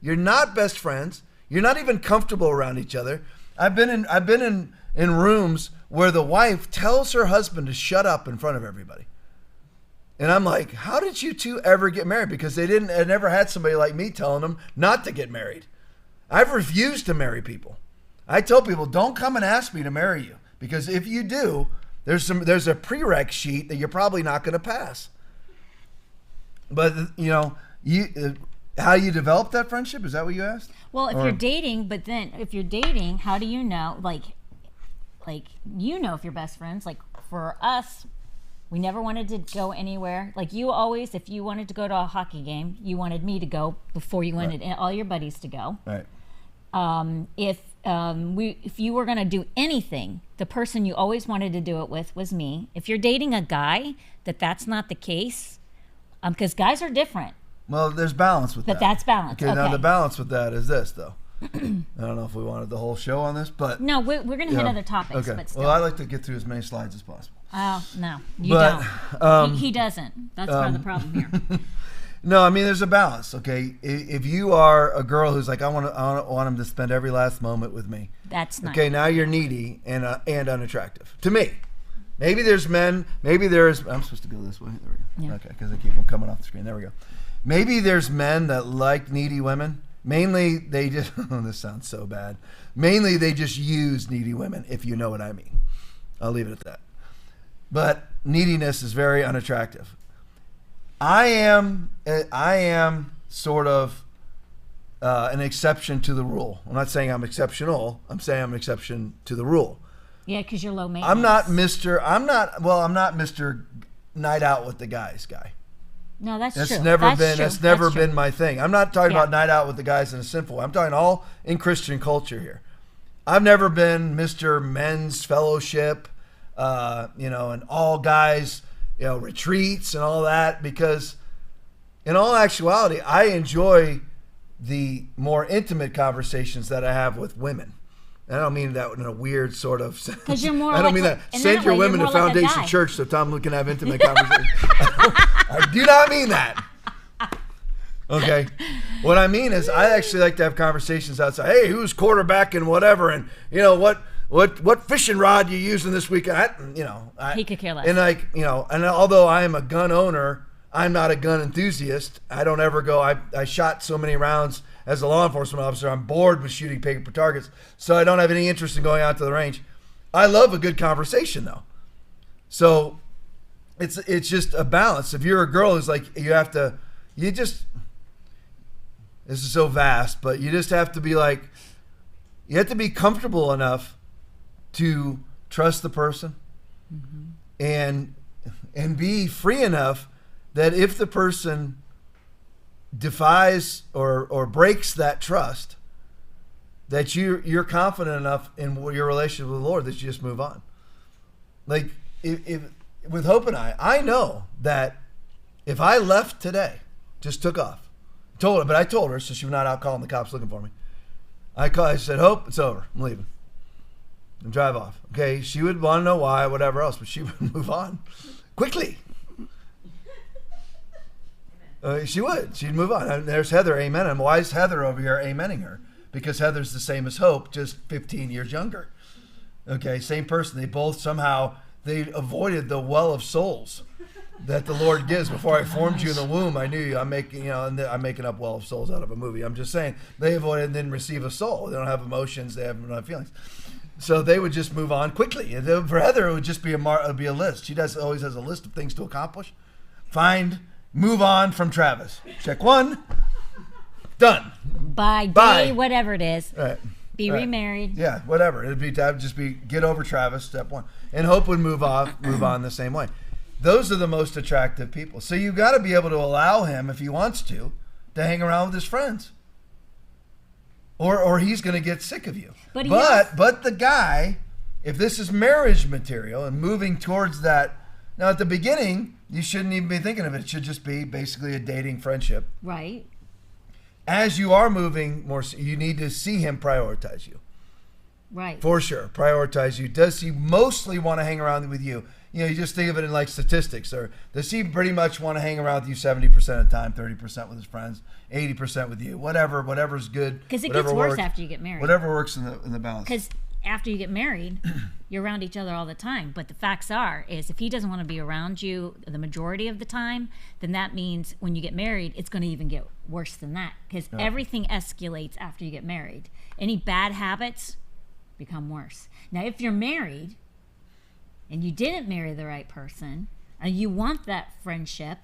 You're not best friends. You're not even comfortable around each other. I've been in rooms where the wife tells her husband to shut up in front of everybody. And I'm like, how did you two ever get married? Because they never had somebody like me telling them not to get married. I've refused to marry people. I tell people, don't come and ask me to marry you. Because if you do, there's a prereq sheet that you're probably not going to pass. But, how you develop that friendship, is that what you asked? Well, if you're dating, how do you know, like, if you're best friends? Like, for us, we never wanted to go anywhere. Like, you always, if you wanted to go to a hockey game, you wanted me to go before you wanted all your buddies to go. Right. If you were going to do anything, the person you always wanted to do it with was me. If you're dating a guy, that's not the case, because guys are different. Well, there's balance with that. But that's balance. Okay, now the balance with that is this, though. I don't know if we wanted the whole show on this, but... No, we're going to hit other topics, okay. But still. Well, I like to get through as many slides as possible. Oh, no, you don't. He doesn't. That's part of the problem here. No, I mean, there's a balance, okay? If you are a girl who's like, I want him to spend every last moment with me. That's not. Okay, now you're needy and unattractive. To me. Maybe there's men, I'm supposed to go this way. There we go. Yeah. Okay, because I keep them coming off the screen. There we go. Maybe there's men that like needy women. Mainly, they just, this sounds so bad. Mainly, they just use needy women, if you know what I mean. I'll leave it at that. But neediness is very unattractive. I am sort of an exception to the rule. I'm not saying I'm exceptional. I'm saying I'm an exception to the rule. Yeah, because you're low maintenance. I'm not Mr. Night out with the guys guy. No, that's true. That's never been my thing. I'm not talking about night out with the guys in a sinful way. I'm talking all in Christian culture here. I've never been Mr. Men's Fellowship, and all guys, retreats and all that, because in all actuality, I enjoy the more intimate conversations that I have with women. And I don't mean that in a weird sort of sense. Because you're more I don't mean that. Send your women to Foundation Church so Tom can have intimate conversations. I do not mean that. Okay. What I mean is I actually like to have conversations outside. Hey, who's quarterback and whatever, and what fishing rod you using this week? He could care less. And and although I am a gun owner, I'm not a gun enthusiast. I don't ever go. I shot so many rounds as a law enforcement officer. I'm bored with shooting paper targets, so I don't have any interest in going out to the range. I love a good conversation though. So it's just a balance. If you're a girl who's like, this is so vast, but you just have to be like, you have to be comfortable enough to trust the person, and be free enough that if the person defies or breaks that trust, that you're confident enough in your relationship with the Lord that you just move on. Like if with Hope and I know that if I left today, just took off, I told her so she was not out calling the cops looking for me. I said, Hope, it's over. I'm leaving. And drive off. Okay, she would want to know why, whatever else, but she would move on quickly. She would. She'd move on. And there's Heather, amen. And why is Heather over here amening her? Because Heather's the same as Hope, just 15 years younger. Okay, same person. They both somehow, they avoided the well of souls that the Lord gives. Before I formed you in the womb, I knew you. I'm making up well of souls out of a movie. I'm just saying they avoided and didn't receive a soul. They don't have emotions. They don't have feelings. So they would just move on quickly. And for Heather, it would just be a list. She always has a list of things to accomplish. Move on from Travis. Check one. Done. By day, whatever it is. Right. Be remarried. Yeah, whatever. That'd just be get over Travis, step one. And Hope would move on the same way. Those are the most attractive people. So you got to be able to allow him, if he wants to hang around with his friends. Or he's going to get sick of you. But the guy, if this is marriage material and moving towards that, now at the beginning, you shouldn't even be thinking of it. It should just be basically a dating friendship. Right. As you are moving more, you need to see him prioritize you. Right. For sure. Prioritize you. Does he mostly want to hang around with you? You just think of it in like statistics. Or does he pretty much want to hang around with you 70% of the time, 30% with his friends, 80% with you? Whatever's good. Because it gets worse after you get married. Whatever works in the balance. Because after you get married, you're around each other all the time. But the facts is if he doesn't want to be around you the majority of the time, then that means when you get married, it's going to even get worse than that. Because everything escalates after you get married. Any bad habits become worse. Now, if you're married and you didn't marry the right person, and you want that friendship,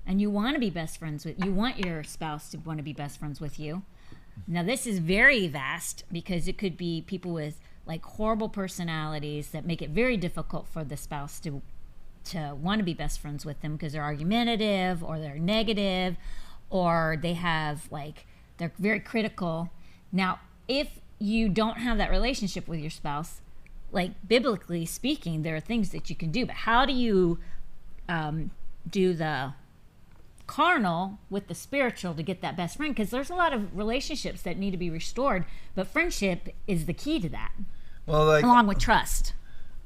and you want to be best friends you want your spouse to want to be best friends with you. Now, this is very vast because it could be people with like horrible personalities that make it very difficult for the spouse to want to be best friends with them because they're argumentative or they're negative or they're very critical. Now, if you don't have that relationship with your spouse, like biblically speaking, there are things that you can do, but how do you do the carnal with the spiritual to get that best friend? Because there's a lot of relationships that need to be restored, but friendship is the key to that. Well, along with trust.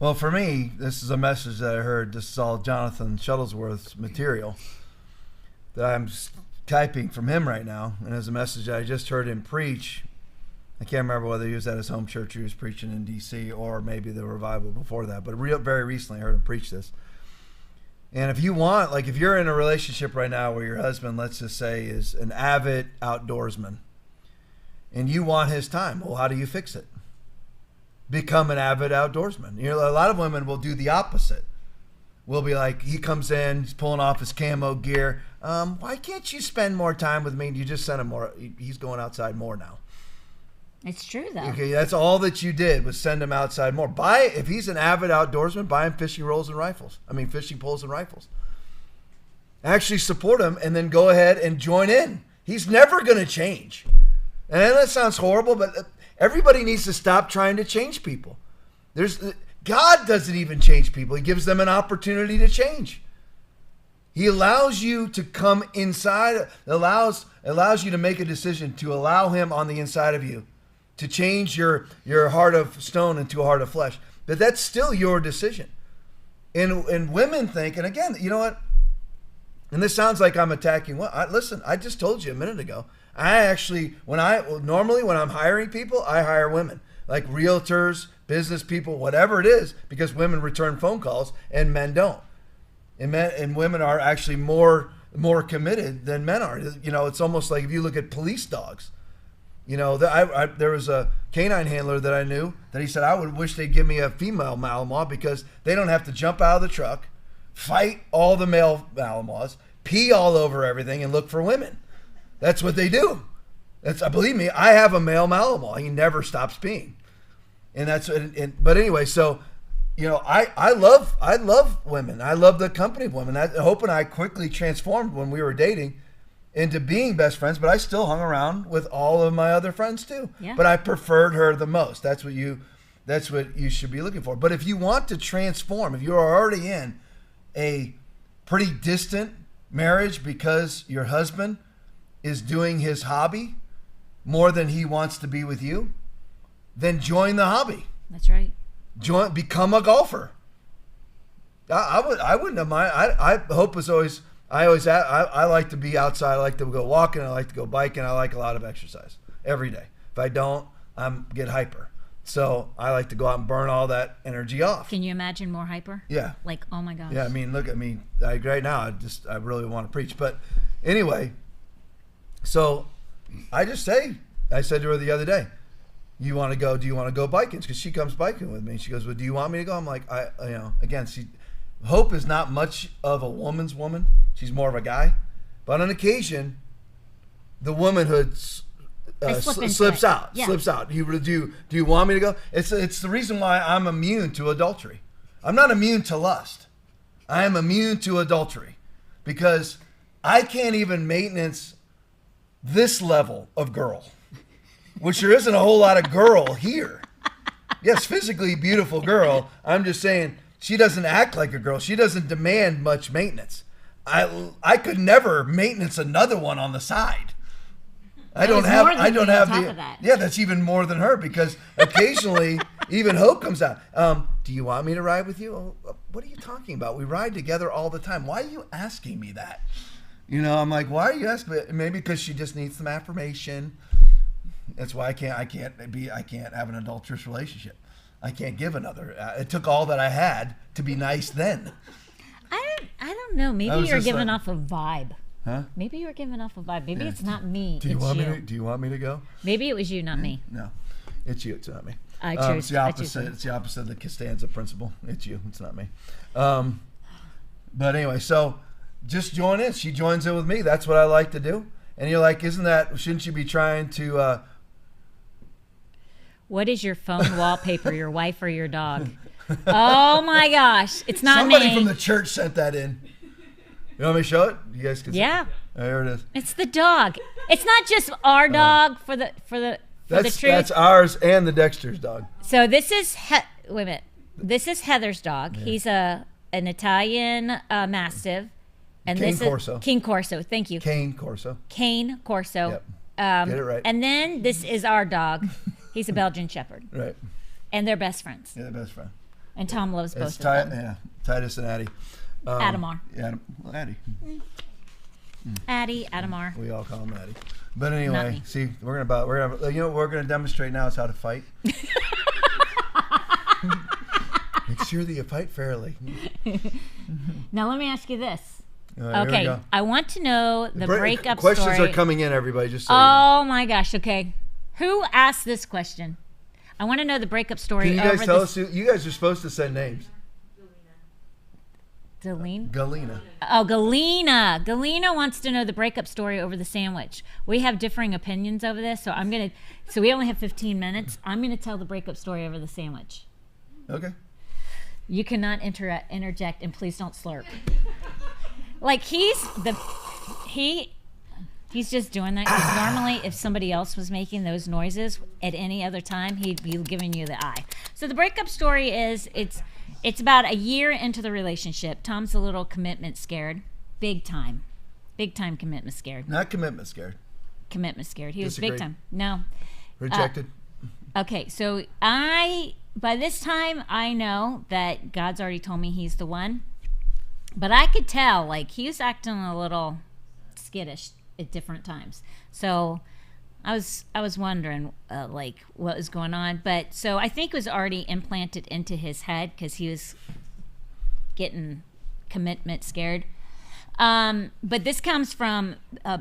Well, for me, this is a message that I heard. This is all Jonathan Shuttlesworth's material that I'm typing from him right now, and it's a message I just heard him preach. I can't remember whether he was at his home church, he was preaching in D.C., or maybe the revival before that. But very recently, I heard him preach this. And if you want, if you're in a relationship right now where your husband, let's just say, is an avid outdoorsman, and you want his time, well, how do you fix it? Become an avid outdoorsman. A lot of women will do the opposite. We'll be like, he comes in, he's pulling off his camo gear. Why can't you spend more time with me? And you just send him more. He's going outside more now. It's true, though. Okay, that's all that you did was send him outside more. If he's an avid outdoorsman, buy him fishing poles and rifles. Actually support him and then go ahead and join in. He's never going to change. And that sounds horrible, but everybody needs to stop trying to change people. God doesn't even change people. He gives them an opportunity to change. He allows you to come inside, allows you to make a decision to allow him on the inside of you, to change your heart of stone into a heart of flesh. But that's still your decision. And women think, and again, you know what? And this sounds like I'm attacking. Listen, I just told you a minute ago. Normally when I'm hiring people, I hire women. like realtors, business people, whatever it is, because women return phone calls and men don't. And women are actually more committed than men are. You know, it's almost like if you look at police dogs. You know, there was a canine handler that I knew that he said, I would wish they'd give me a female Malinois because they don't have to jump out of the truck, fight all the male Malinois, pee all over everything, and look for women. That's what they do. Believe me, I have a male Malinois. He never stops peeing. But anyway, so, you know, I love women. I love the company of women. Hope and I quickly transformed when we were dating into being best friends, but I still hung around with all of my other friends too. Yeah. But I preferred her the most. That's what you should be looking for. But if you want to transform, if you are already in a pretty distant marriage because your husband is doing his hobby more than he wants to be with you, then join the hobby. That's right. Become a golfer. I wouldn't have mind. I Hope was always. I like to be outside. I like to go walking. I like to go biking. I like a lot of exercise every day. If I don't, get hyper. So I like to go out and burn all that energy off. Can you imagine more hyper? Yeah. Like, oh my gosh. Yeah. I mean, look at me right now. I really want to preach. But anyway, so I said to her the other day, do you want to go biking? Because she comes biking with me. She goes, well, do you want me to go? I'm like, again, Hope is not much of a woman's woman. She's more of a guy. But on occasion, the womanhood slips out. Yeah. Slips out. Do you want me to go? It's the reason why I'm immune to adultery. I'm not immune to lust. I am immune to adultery because I can't even maintenance this level of girl, which there isn't a whole lot of girl here. Yes, physically beautiful girl. I'm just saying she doesn't act like a girl. She doesn't demand much maintenance. I could never maintenance another one on the side. I don't have the. Yeah, that's even more than her because occasionally even Hope comes out. Do you want me to ride with you? Oh, what are you talking about? We ride together all the time. Why are you asking me that? You know, I'm like, why are you asking me? Maybe because she just needs some affirmation. That's why I can't have an adulterous relationship. I can't give another. It took all that I had to be nice then. I don't know. Maybe you're giving off a vibe. Huh? Maybe you're giving off a vibe. Maybe it's not me. Do you want me to go? Maybe it was you, not me. No, it's you. It's not me. I choose. It's the opposite. It's the opposite of the Costanza principle. It's you. It's not me. But anyway, so just join in. She joins in with me. That's what I like to do. And you're like, shouldn't you be trying to? What is your phone wallpaper? Your wife or your dog? Oh my gosh, it's not Somebody me. from the church sent that in. You want me to show it? You guys can see. Yeah. There it is. It's the dog. It's not just our dog for the truth. That's ours and the Dexter's dog. So this is wait a minute. This is Heather's dog. Yeah. He's an Italian Mastiff, and Cane Corso. King Corso. Thank you. Cane Corso. Cane Corso. Yep. Get it right. And then this is our dog. He's a Belgian Shepherd. Right. And they're best friends. Yeah, they're best friends. And Tom loves both of them. Yeah, Titus and Addie. Adamar. Yeah, Addie. Addie, Adamar. We all call him Addie. But anyway, see, we're gonna demonstrate now is how to fight. Make sure that you fight fairly. Now let me ask you this. Okay, I want to know the breakup questions story. are coming in, everybody. Just so oh my gosh. Okay, who asked this question? I want to know the breakup story. Can you guys tell us? You guys are supposed to send names. Galena. Oh, Galena. Galena wants to know the breakup story over the sandwich. We have differing opinions over this, so we only have 15 minutes. I'm gonna tell the breakup story over the sandwich. Okay. You cannot interject, and please don't slurp. Like he's just doing that because normally if somebody else was making those noises at any other time, he'd be giving you the eye. So the breakup story is it's about a year into the relationship. Tom's a little commitment scared, big time commitment scared. Not commitment scared. Commitment scared. He Disagreed. was big time. No. Rejected. Okay, so by this time I know that God's already told me he's the one, but I could tell like he was acting a little skittish at different times. So I was wondering like what was going on, but so I think it was already implanted into his head because he was getting commitment scared. But this comes from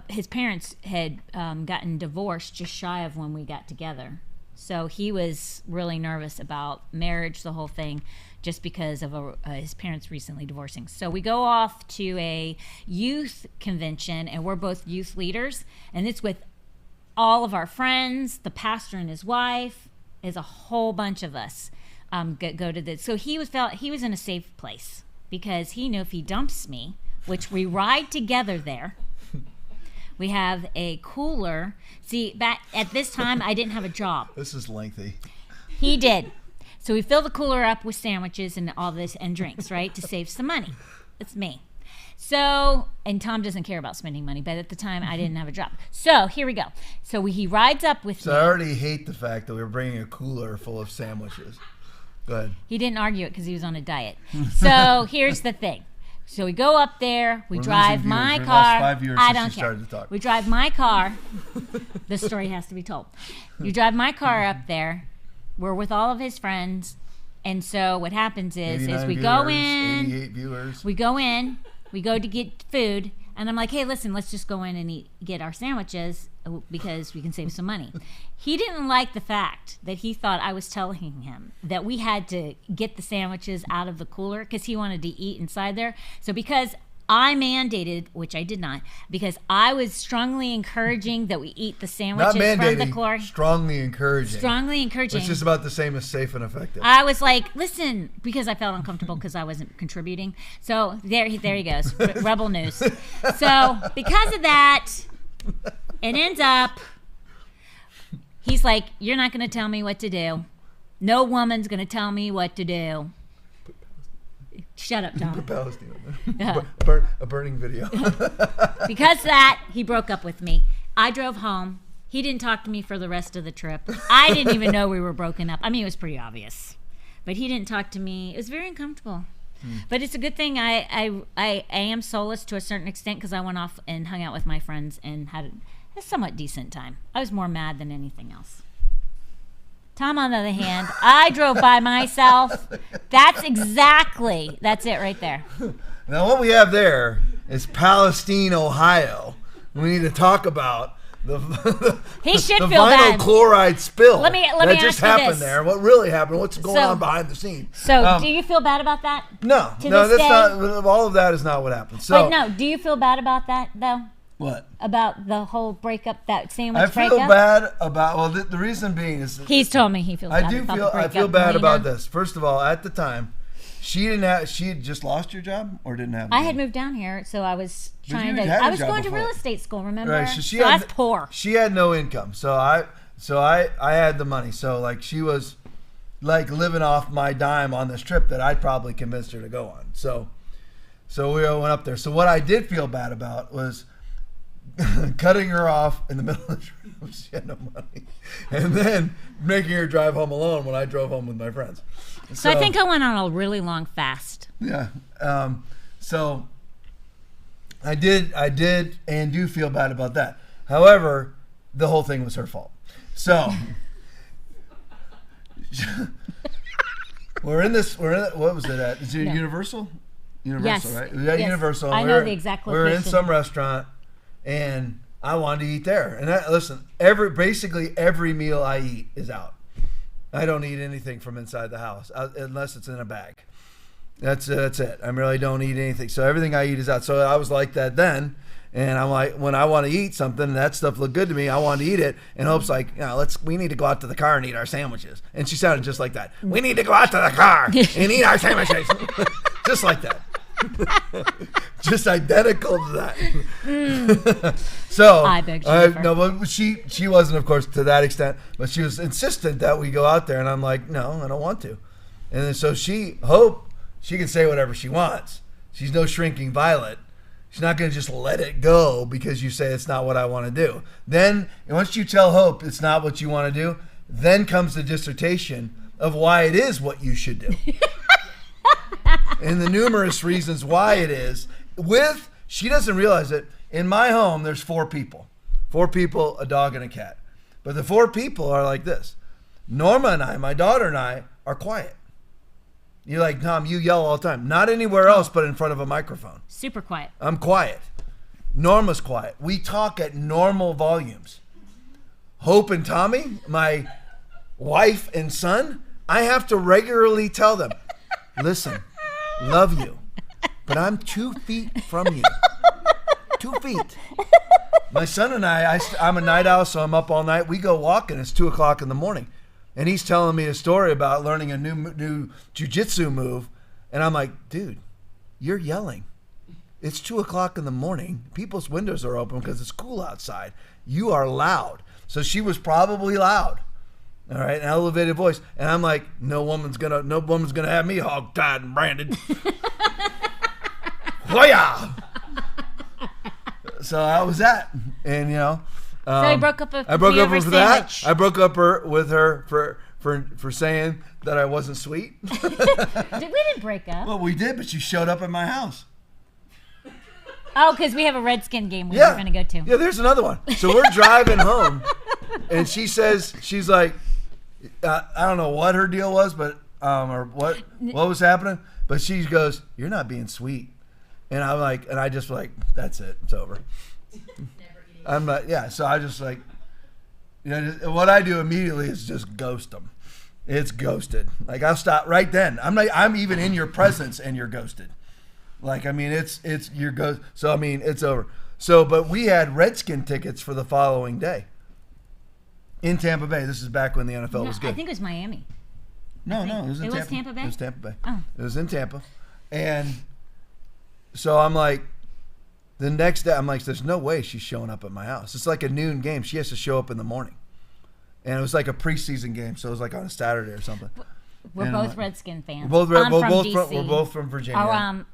his parents had gotten divorced just shy of when we got together. So he was really nervous about marriage, the whole thing, just because of his parents recently divorcing. So we go off to a youth convention, and we're both youth leaders, and it's with all of our friends, the pastor and his wife, is a whole bunch of us go to this. So felt he was in a safe place because he knew if he dumps me, which we ride together there. We have a cooler. See, back at this time, I didn't have a job. This is lengthy. He did. So we fill the cooler up with sandwiches and all this and drinks, right, to save some money. It's me. So, and Tom doesn't care about spending money, but at the time, I didn't have a job. So here we go. So he rides up with me. So I already hate the fact that we were bringing a cooler full of sandwiches. Go ahead. He didn't argue it because he was on a diet. So here's the thing. So we go up there, we drive my car. Lost 5 viewers I since don't you care. started to talk. We drive my car. This story has to be told. You drive my car up there. We're with all of his friends. And so what happens is we go in. 88 viewers. We go in. We go to get food. And I'm like, hey, listen, let's just go in and get our sandwiches because we can save some money. He didn't like the fact that he thought I was telling him that we had to get the sandwiches out of the cooler because he wanted to eat inside there. So because I mandated, which I did not, because I was strongly encouraging that we eat the sandwiches Not mandating, from the cooler. strongly encouraging. Strongly encouraging. It's just about the same as safe and effective. I was like, listen, because I felt uncomfortable because I wasn't contributing. So there he goes, rebel news. So because of that, it ends up, he's like, you're not going to tell me what to do. No woman's going to tell me what to do. Shut up, Tom. A burning video. Because of that, he broke up with me. I drove home. He didn't talk to me for the rest of the trip. I didn't even know we were broken up. I mean, it was pretty obvious. But he didn't talk to me. It was very uncomfortable. But it's a good thing I am soulless to a certain extent because I went off and hung out with my friends and had a somewhat decent time. I was more mad than anything else. Tom, on the other hand, I drove by myself. That's it right there. Now, what we have there is Palestine, Ohio. We need to talk about he should the feel vinyl bad. Chloride spill let me that just ask you happened this. there. What really happened? What's going on behind the scenes? So, do you feel bad about that? No, to no, this that's day? not. All of that is not what happened. So, But no, do you feel bad about that though? what? About the whole breakup, that sandwich I breakup? feel bad about. Well, the reason being is He's told me he feels bad about the breakup. I feel bad Melina. about this. First of all, at the time, she had just lost your job or didn't have. I had moved down here, so I was trying to. you had a I was job going before. to real estate school. Remember? Right, So I was poor. She had no income, so I had the money. So like she was like living off my dime on this trip that I'd probably convinced her to go on. So we all went up there. So what I did feel bad about was cutting her off in the middle of the trip. She had no money, and then making her drive home alone when I drove home with my friends. So I think I went on a really long fast. Yeah. So I did and do feel bad about that. However, the whole thing was her fault. So what was it at? Is it Universal? Universal, Yes. right? We were at Yes. Universal. I know the exact We were in location. some restaurant and I wanted to eat there. And listen, basically every meal I eat is out. I don't eat anything from inside the house unless it's in a bag. That's it. I really don't eat anything. So everything I eat is out. So I was like that then. And I'm like, when I want to eat something, and that stuff looked good to me, I want to eat it. And Hope's like, we need to go out to the car and eat our sandwiches. And she sounded just like that. We need to go out to the car and eat our sandwiches. Just like that. Just identical to that. So I beg to differ. no, but she wasn't, of course, to that extent. But she was insistent that we go out there, and I'm like, no, I don't want to. And then so Hope, she can say whatever she wants. She's no shrinking violet. She's not going to just let it go because you say it's not what I want to do. Then once you tell Hope it's not what you want to do, then comes the dissertation of why it is what you should do. And the numerous reasons why it is. She doesn't realize it. In my home, there's 4 people. 4 people, a dog, and a cat. But the 4 people are like this. Norma and I, my daughter and I, are quiet. You're like, Tom, you yell all the time. Not anywhere else but in front of a microphone. Super quiet. I'm quiet. Norma's quiet. We talk at normal volumes. Hope and Tommy, my wife and son, I have to regularly tell them, listen, love you, but I'm 2 feet from you. 2 feet. My son and I'm a night owl, so I'm up all night. We go walking. It's 2 o'clock in the morning. And he's telling me a story about learning a new jiu-jitsu move. And I'm like, dude, you're yelling. It's 2 o'clock in the morning. People's windows are open because it's cool outside. You are loud. So she was probably loud. All right, an elevated voice. And I'm like, no woman's gonna have me hog-tied and branded. Hoya! So that was that. And, you know. So he broke up with I broke up over with sandwich. that. I broke up with her for saying that I wasn't sweet. We didn't break up. Well, we did, but she showed up at my house. Oh, because we have a Redskin game we were going to go to. Yeah, there's another one. So we're driving home, and she says, she's like, I don't know what her deal was, but or what was happening, but she goes, "You're not being sweet," and I'm like, and I just like, that's it, it's over. I'm like, yeah. So I just like, you know, what I do immediately is just ghost them. It's ghosted. Like I'll stop right then. I'm even in your presence, and you're ghosted. Like, I mean, it's your ghost. So, I mean, it's over. So, but we had Redskin tickets for the following day in Tampa Bay. This is back when the NFL was good. I think it was Miami. No, it was in Tampa. Was Tampa Bay? It was Tampa Bay. Oh. It was in Tampa. And so I'm like, the next day, I'm like, there's no way she's showing up at my house. It's like a noon game. She has to show up in the morning. And it was like a preseason game. So it was like on a Saturday or something. We're both Redskin fans. We're DC. both from Virginia.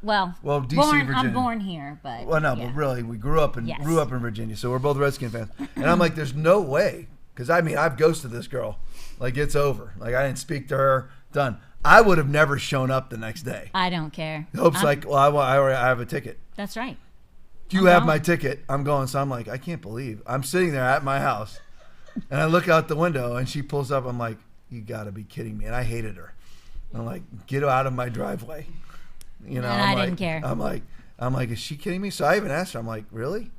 DC, Virginia. I'm born here, but but really, we grew up in Virginia, so we're both Redskin fans. And I'm like, there's no way, because I mean, I've ghosted this girl. Like it's over. Like I didn't speak to her. Done. I would have never shown up the next day. I don't care. Hope's like, well, I have a ticket. That's right. You have my ticket. I'm going. So I'm like, I can't believe I'm sitting there at my house, and I look out the window, and she pulls up. I'm like, you got to be kidding me. And I hated her. I'm like, get out of my driveway. You know, and I didn't care. I'm like, is she kidding me? So I even asked her, I'm like, really?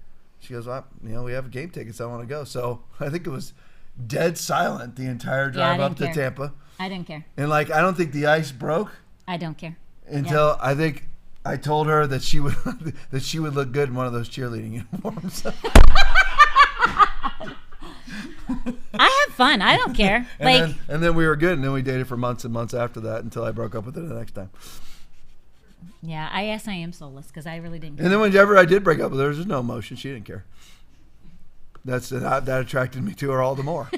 She goes, well, you know, we have game tickets. I want to go. So I think it was dead silent the entire drive up to Tampa. I didn't care. And like, I don't think the ice broke. I don't care. Until I think I told her that she would look good in one of those cheerleading uniforms. I have fun. I don't care. And then we were good, and then we dated for months and months after that until I broke up with her the next time. Yeah, I guess I am soulless because I really didn't care. And then whenever I did break up with her, there was no emotion. She didn't care. That attracted me to her all the more.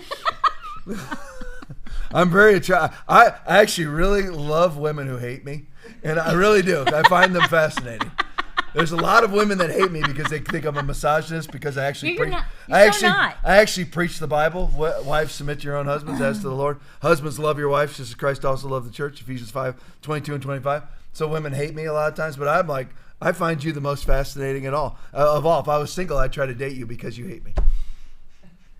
I'm very attracted. I actually really love women who hate me, and I really do. I find them fascinating. There's a lot of women that hate me because they think I'm a misogynist because I actually preach. I actually preach the Bible. Wives, submit to your own husbands as to the Lord. Husbands, love your wives just as Christ also loved the church. Ephesians 5:22 and 25. So women hate me a lot of times, but I'm like, I find you the most fascinating of all. If I was single, I'd try to date you because you hate me.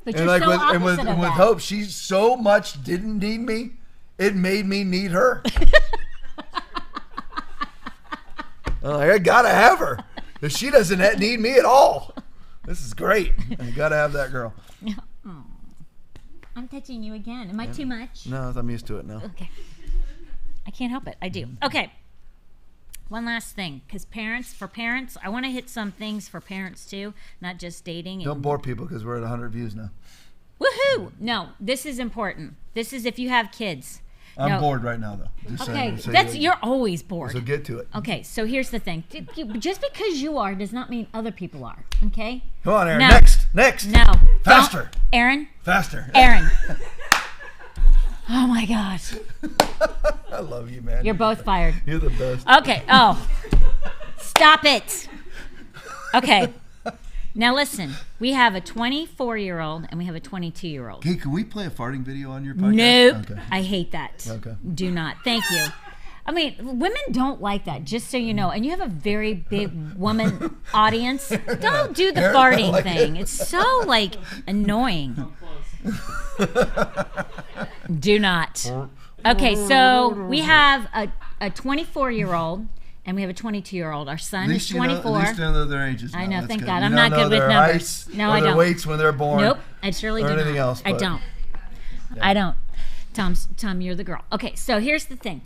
But you're so opposite of that. With Hope, she so much didn't need me, it made me need her. I'm like, I gotta have her. If she doesn't need me at all, this is great. I gotta have that girl. I'm touching you again. Am I too much? No, I'm used to it now. Okay. I can't help it. I do. Okay. One last thing, because for parents, I want to hit some things for parents too, not just dating. Don't bore people because we're at 100 views now. Woohoo! No, this is important. This is if you have kids. I'm bored right now, though. Just you're always bored. So get to it. Okay, so here's the thing. Just because you are does not mean other people are, okay? Come on, Aaron. No. Next. No. Faster. Aaron. Faster. Aaron. Oh, my God. I love you, man. You're both fired. You're the best. Okay. Oh. Stop it. Okay. Now listen, we have a 24-year-old and we have a 22-year-old. Hey, can we play a farting video on your podcast? Nope. Okay. I hate that. Okay. Do not. Thank you. I mean, women don't like that, just so you know. And you have a very big woman audience. Don't do the farting thing. It's so, annoying. Do not. Okay, so we have a 24-year-old and we have a 22-year-old. Our son is 24. At least you know their ages. I know, That's thank good. God. You I'm don't not good know with their numbers. heights No, or I their don't. weights when they're born. Nope, I surely or do anything not. else. I don't. Yeah. I don't. Tom, you're the girl. Okay, so here's the thing.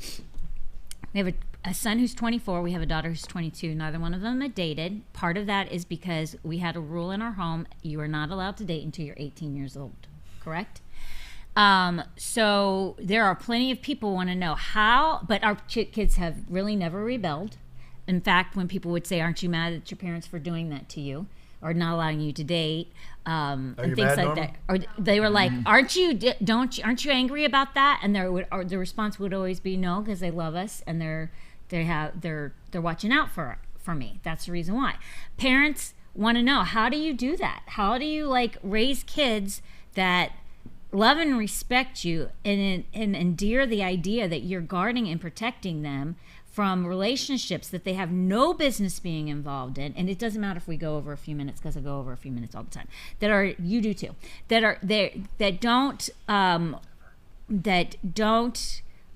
We have a son who's 24. We have a daughter who's 22. Neither one of them had dated. Part of that is because we had a rule in our home: you are not allowed to date until you're 18 years old. Correct? So there are plenty of people who want to know how, but our kids have really never rebelled. In fact, when people would say, "Aren't you mad at your parents for doing that to you?" or not allowing you to date, and things mad, like Norma? that, or they were like, "Aren't you angry about that?" And the response would always be no, because they love us and they're watching out for me. That's the reason why. Parents want to know, how do you do that? How do you raise kids that love and respect you and endear the idea that you're guarding and protecting them from relationships that they have no business being involved in? And it doesn't matter if we go over a few minutes, because I go over a few minutes all the time. You do too. That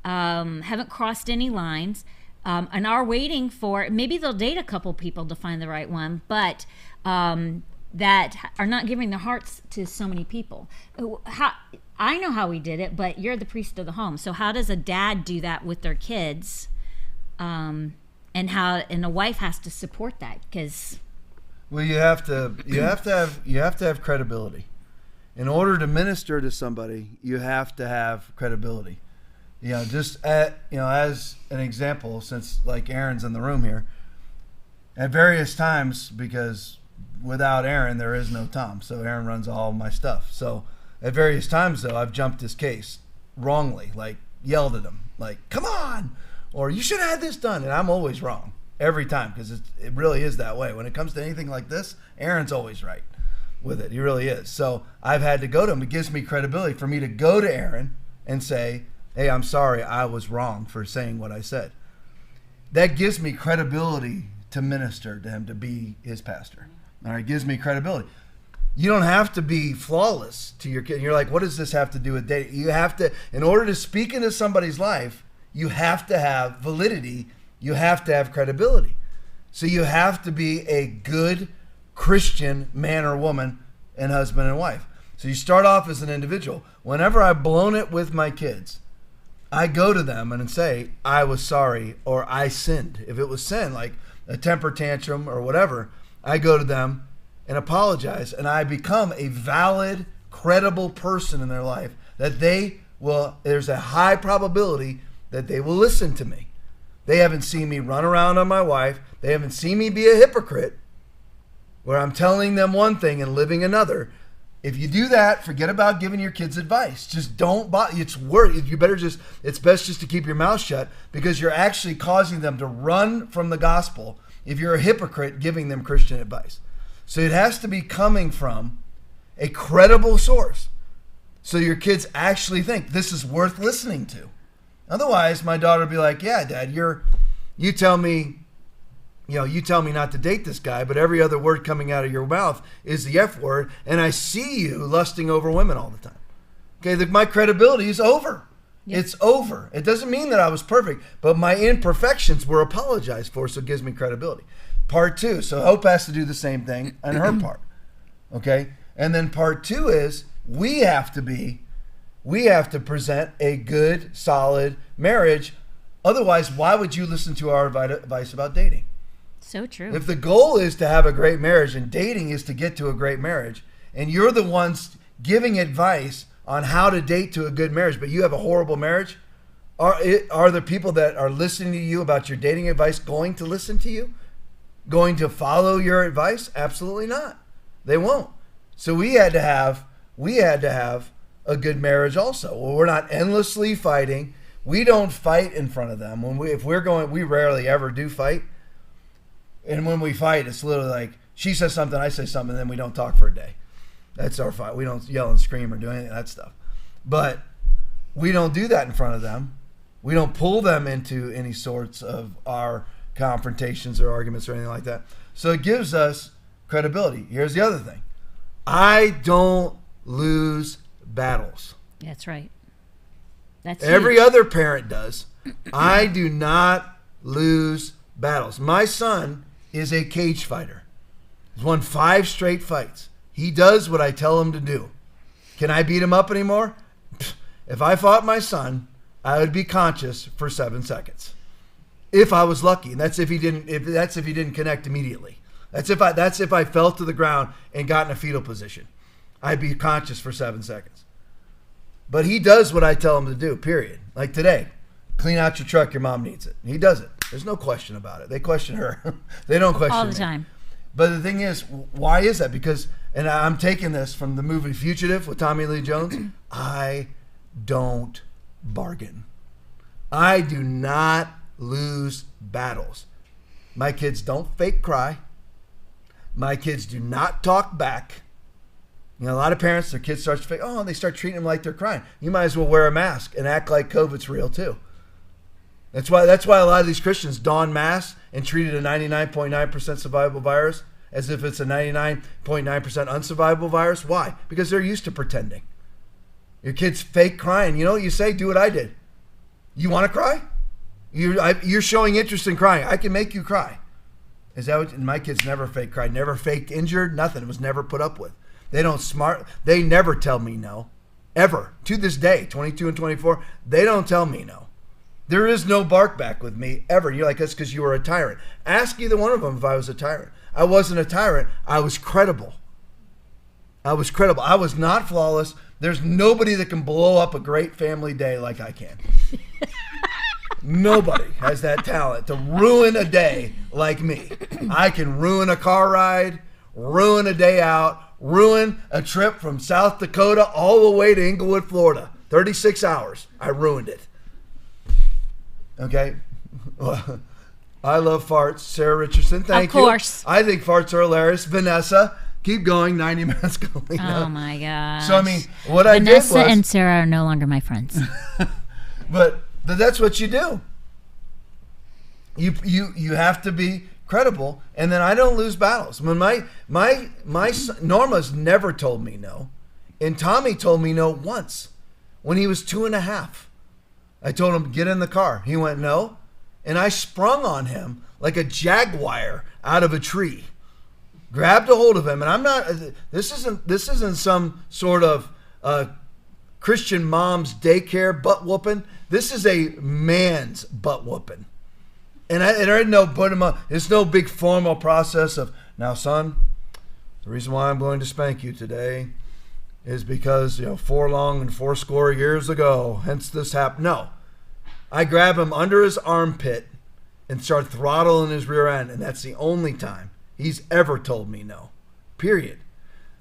haven't crossed any lines, and are waiting for, maybe they'll date a couple people to find the right one, but that are not giving their hearts to so many people. I know how we did it, but you're the priest of the home. So how does a dad do that with their kids? And a wife has to support that, because you have to have credibility. In order to minister to somebody, you have to have credibility. Just as an example, since Aaron's in the room here, at various times, because without Aaron there is no Tom, so Aaron runs all my stuff. So at various times though, I've jumped his case wrongly, yelled at him, "Come on!" or "You should have had this done," and I'm always wrong every time, because it really is that way. When it comes to anything like this, Aaron's always right with it. He really is. So I've had to go to him. It gives me credibility for me to go to Aaron and say, "Hey, I'm sorry, I was wrong for saying what I said." That gives me credibility to minister to him, to be his pastor. All right, it gives me credibility. You don't have to be flawless to your kid. You're like, what does this have to do with dating? You have to, in order to speak into somebody's life, you have to have validity. You have to have credibility. So you have to be a good Christian man or woman and husband and wife. So you start off as an individual. Whenever I've blown it with my kids, I go to them and say, "I was sorry," or "I sinned." If it was sin, like a temper tantrum or whatever, I go to them and apologize, and I become a valid, credible person in their life that there's a high probability that they will listen to me. They haven't seen me run around on my wife. They haven't seen me be a hypocrite where I'm telling them one thing and living another. If you do that, forget about giving your kids advice. Just don't bother. It's best just to keep your mouth shut, because you're actually causing them to run from the gospel if you're a hypocrite giving them Christian advice. So it has to be coming from a credible source, so your kids actually think this is worth listening to. Otherwise, my daughter would be like, "Yeah, Dad, you tell me not to date this guy, but every other word coming out of your mouth is the F word, and I see you lusting over women all the time." Okay, my credibility is over. Yep. It's over. It doesn't mean that I was perfect, but my imperfections were apologized for, so it gives me credibility. Part two, so Hope has to do the same thing on her part. Okay? And then part two is we have to present a good, solid marriage. Otherwise, why would you listen to our advice about dating? So true. If the goal is to have a great marriage and dating is to get to a great marriage, and you're the ones giving advice on how to date to a good marriage, but you have a horrible marriage, are the people that are listening to you about your dating advice going to listen to you? Going to follow your advice? Absolutely not. They won't. So we had to have a good marriage also. Well, we're not endlessly fighting. We don't fight in front of them. We rarely ever do fight. And when we fight, it's literally like she says something, I say something, and then we don't talk for a day. That's our fight. We don't yell and scream or do any of that stuff. But we don't do that in front of them. We don't pull them into any sorts of our confrontations or arguments or anything like that. So it gives us credibility. Here's the other thing. I don't lose battles. That's right. That's Every huge. other parent does. I do not lose battles. My son is a cage fighter. He's won 5 straight fights. He does what I tell him to do. Can I beat him up anymore? If I fought my son, I would be conscious for 7 seconds. If I was lucky, and that's if he didn't connect immediately. That's if I fell to the ground and got in a fetal position. I'd be conscious for 7 seconds. But he does what I tell him to do, period. Like today, clean out your truck, your mom needs it. He does it. There's no question about it. They question her. They don't question all the me. time. But the thing is, why is that? Because, and I'm taking this from the movie Fugitive with Tommy Lee Jones, I don't bargain. I do not lose battles. My kids don't fake cry. My kids do not talk back. You know, a lot of parents, their kids start to fake, they start treating them like they're crying. You might as well wear a mask and act like COVID's real too. That's why a lot of these Christians don masks and treat it a 99.9% survivable virus as if it's a 99.9% unsurvivable virus. Why? Because they're used to pretending. Your kids fake crying. You know what you say? Do what I did. You want to cry? You're showing interest in crying. I can make you cry. Is that what? My kids never fake cried, never faked injured, nothing. It was never put up with. They never tell me no. Ever. To this day, 22 and 24, they don't tell me no. There is no bark back with me ever. You're like, that's because you were a tyrant. Ask either one of them if I was a tyrant. I wasn't a tyrant. I was credible. I was not flawless. There's nobody that can blow up a great family day like I can. Nobody has that talent to ruin a day like me. I can ruin a car ride, ruin a day out, ruin a trip from South Dakota all the way to Inglewood, Florida. 36 hours. I ruined it. Okay? I love farts. Sarah Richardson, thank you. Of course. I think farts are hilarious. Vanessa, keep going. 90 minutes. Oh my gosh. So, I mean, what I did was... Vanessa and Sarah are no longer my friends. But that's what you do. You have to be credible, and then I don't lose battles. When my son, Norma's never told me no, and Tommy told me no once when he was 2.5. I told him, get in the car. He went no, and I sprung on him like a jaguar out of a tree, grabbed a hold of him, and I'm not. This isn't some sort of Christian mom's daycare butt whooping. This is a man's butt whooping. And I didn't know put him up. It's no big formal process of, now son, the reason why I'm going to spank you today is because, 4 long and fourscore years ago, hence this happened. No. I grab him under his armpit and start throttling his rear end, and that's the only time he's ever told me no. Period.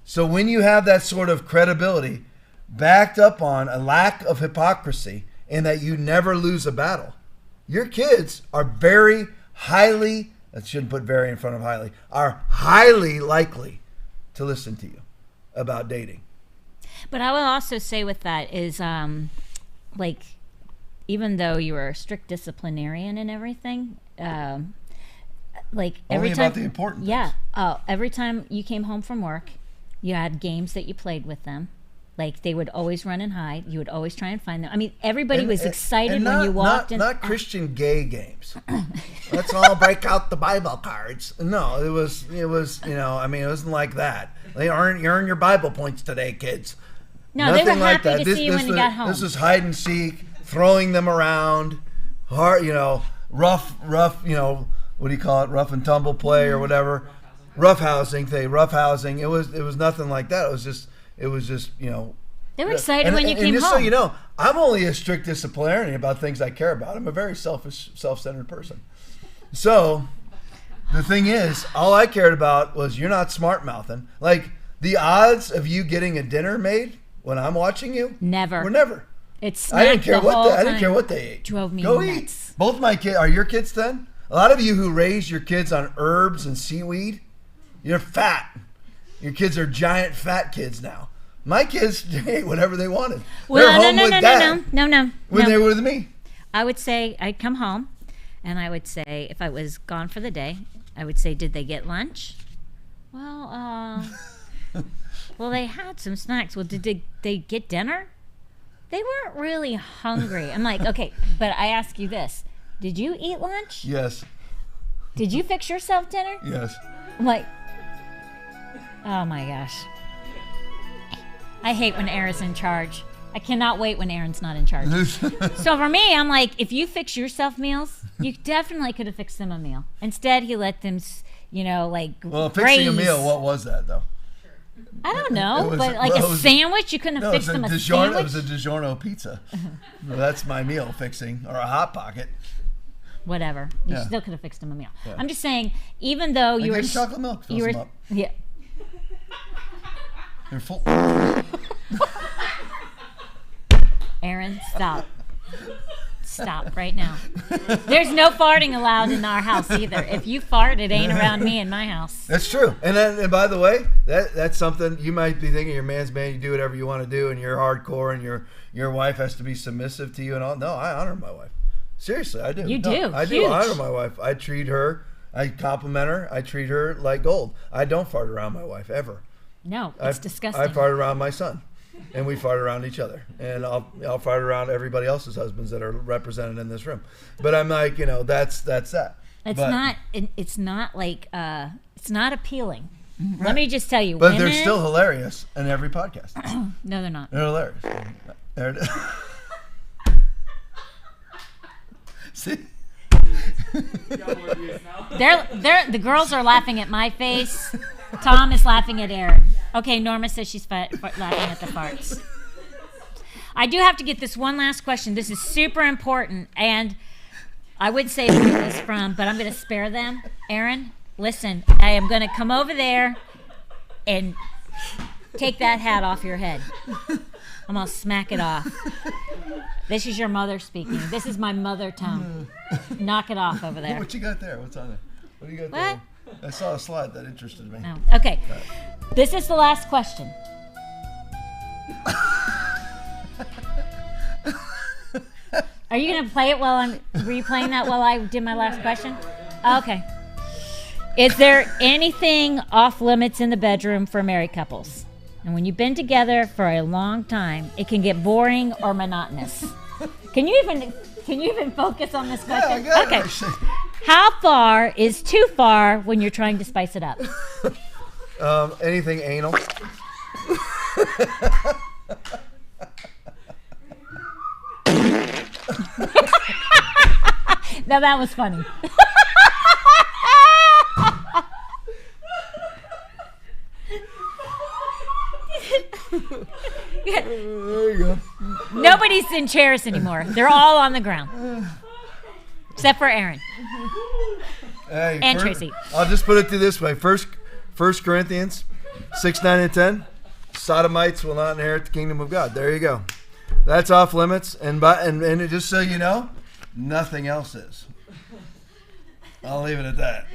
So when you have that sort of credibility backed up on a lack of hypocrisy and that you never lose a battle, your kids are very highly, I shouldn't put very in front of highly, are highly likely to listen to you about dating. But I will also say with that is, even though you were a strict disciplinarian and everything, every Only time, about the important things. Every time you came home from work, you had games that you played with them. Like, they would always run and hide. You would always try and find them. I mean, everybody was excited when you walked in. Not Christian gay games. Let's all break out the Bible cards. No, it was. It wasn't like that. You earn your Bible points today, kids. No, Nothing they were like happy that. to see you when you got home. This is hide and seek, throwing them around, hard, rough, what do you call it? Rough and tumble play or whatever. Rough housing. It was nothing like that. It was just. They were excited when you came home. And just so you know, I'm only a strict disciplinarian about things I care about. I'm a very selfish, self-centered person. So the thing is, all I cared about was you're not smart mouthing. Like, the odds of you getting a dinner made when I'm watching you, never. Were never. It's I didn't care what they ate. Drove me Go nuts. eat. Both my kids are your kids then. A lot of you who raise your kids on herbs and seaweed, you're fat. Your kids are giant fat kids now. My kids ate whatever they wanted. Well, They're home with Dad. No. When they were with me. I would say, I'd come home, and I would say, if I was gone for the day, I would say, did they get lunch? Well, Well, they had some snacks. Well, did they get dinner? They weren't really hungry. I'm like, okay, but I ask you this. Did you eat lunch? Yes. Did you fix yourself dinner? Yes. I'm like, oh my gosh. I hate when Aaron's in charge. I cannot wait when Aaron's not in charge. So for me, I'm like, if you fix yourself meals, you definitely could have fixed them a meal. Instead, he let them, Well, fixing a meal, what was that, though? I don't know, but a sandwich, you couldn't have fixed them a sandwich? It was a DiGiorno pizza. Well, that's my meal fixing, or a Hot Pocket. Whatever. You still could have fixed them a meal. Yeah. I'm just saying, even though you were... chocolate milk. You were... Up. Yeah. They're full. Aaron, stop. Stop right now. There's no farting allowed in our house either. If you fart, it ain't around me in my house. That's true. And by the way, that's something you might be thinking. You're a man's man. You do whatever you want to do, and you're hardcore, and your wife has to be submissive to you and all. No, I honor my wife. Seriously, I do. You do. I do honor my wife. I treat her. I compliment her. I treat her like gold. I don't fart around my wife ever. No, it's disgusting. I fart around my son. And we fart around each other, and I'll fart around everybody else's husbands that are represented in this room. But I'm like, that's that. It's not appealing. Right. Let me just tell you. But women, they're still hilarious in every podcast. No, they're not. They're hilarious. See. The girls are laughing at my face. Tom is laughing at Aaron. Okay, Norma says she's laughing at the farts. I do have to get this one last question. This is super important, and I would say who this from, but I'm going to spare them. Aaron, listen, I am going to come over there and take that hat off your head. I'm going to smack it off. This is your mother speaking. This is my mother tongue. Knock it off over there. What you got there? What's on there? What do you got there? I saw a slide that interested me. No. Okay. This is the last question. Are you going to play it were you playing that while I did my last question? Okay. Is there anything off limits in the bedroom for married couples? And when you've been together for a long time, it can get boring or monotonous. Can you even focus on this question? Yeah, okay. How far is too far when you're trying to spice it up? Anything anal. Now that was funny. There you go. Nobody's in chairs anymore. They're all on the ground. Except for Aaron. Hey, and Tracy. I'll just put it to this way. First Corinthians 6, 9, and 10. Sodomites will not inherit the kingdom of God. There you go. That's off limits. And just so you know, nothing else is. I'll leave it at that.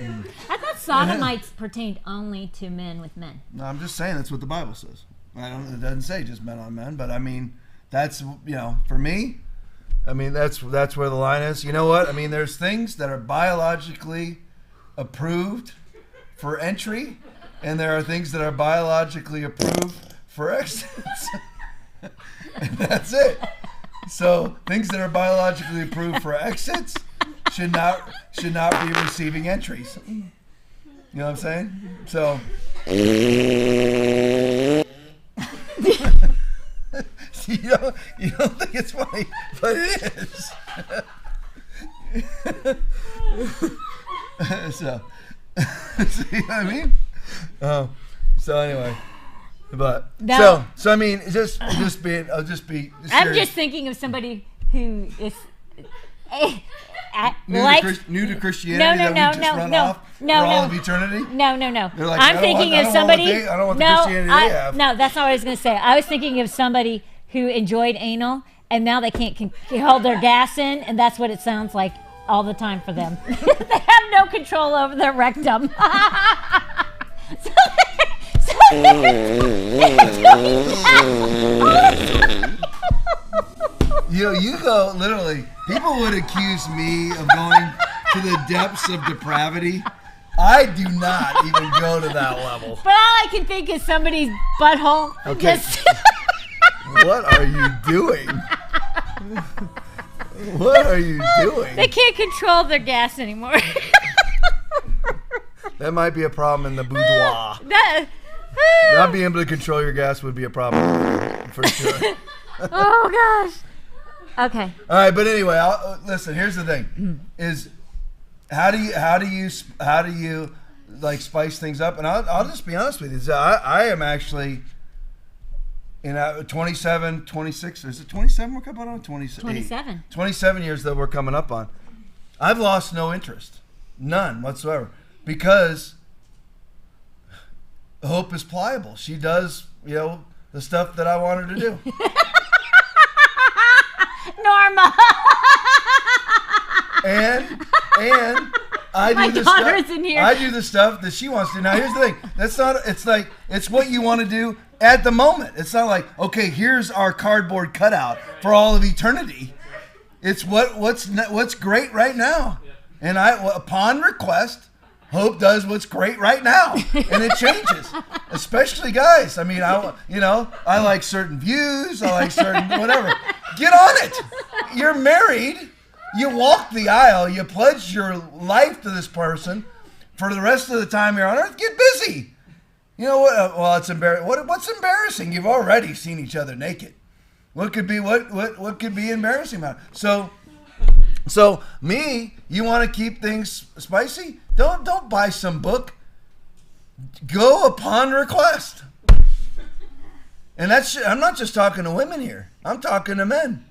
I thought sodomites pertained only to men with men. No, I'm just saying that's what the Bible says. It doesn't say just men on men, but I mean, that's, for me, I mean, that's where the line is. You know what? I mean, there's things that are biologically approved for entry, and there are things that are biologically approved for exits. And that's it. So things that are biologically approved for exits should not be receiving entries. You know what I'm saying? So you don't think it's funny, but it is. So you know what I mean? So anyway, but no. So I mean, I'll just be. I'm just thinking of somebody who is new to Christianity. No, all of eternity. No. Like, I'm thinking of somebody. I don't want the Christianity they have. No, that's not what I was going to say. I was thinking of somebody who enjoyed anal, and now they can't hold their gas in, and that's what it sounds like all the time for them. They have no control over their rectum. You go, literally, people would accuse me of going to the depths of depravity. I do not even go to that level. But all I can think is somebody's butthole. Okay. What are you doing? What are you doing? They can't control their gas anymore. That might be a problem in the boudoir. Not being able to control your gas would be a problem for sure. Oh gosh. Okay. All right, but anyway, listen. Here's the thing: is how do you like spice things up? And I'll just be honest with you. I am actually. 27, 26, is it 27 we're coming on? 27. 27 years that we're coming up on. I've lost no interest. None whatsoever. Because Hope is pliable. She does, the stuff that I want her to do. Norma. and I do the stuff. In here. I do the stuff that she wants to do. Now here's the thing. It's what you want to do at the moment. It's not like, okay, here's our cardboard cutout for all of eternity. It's what's great right now. And upon request, Hope does what's great right now, and it changes. Especially guys. I mean, I like certain views. I like certain whatever. Get on it. You're married. You walk the aisle. You pledge your life to this person for the rest of the time you're on earth. Get busy. You know what? Well, it's embarrassing. What's embarrassing? You've already seen each other naked. What could be embarrassing about it? So me, you want to keep things spicy? Don't buy some book. Go upon request. And I'm not just talking to women here. I'm talking to men.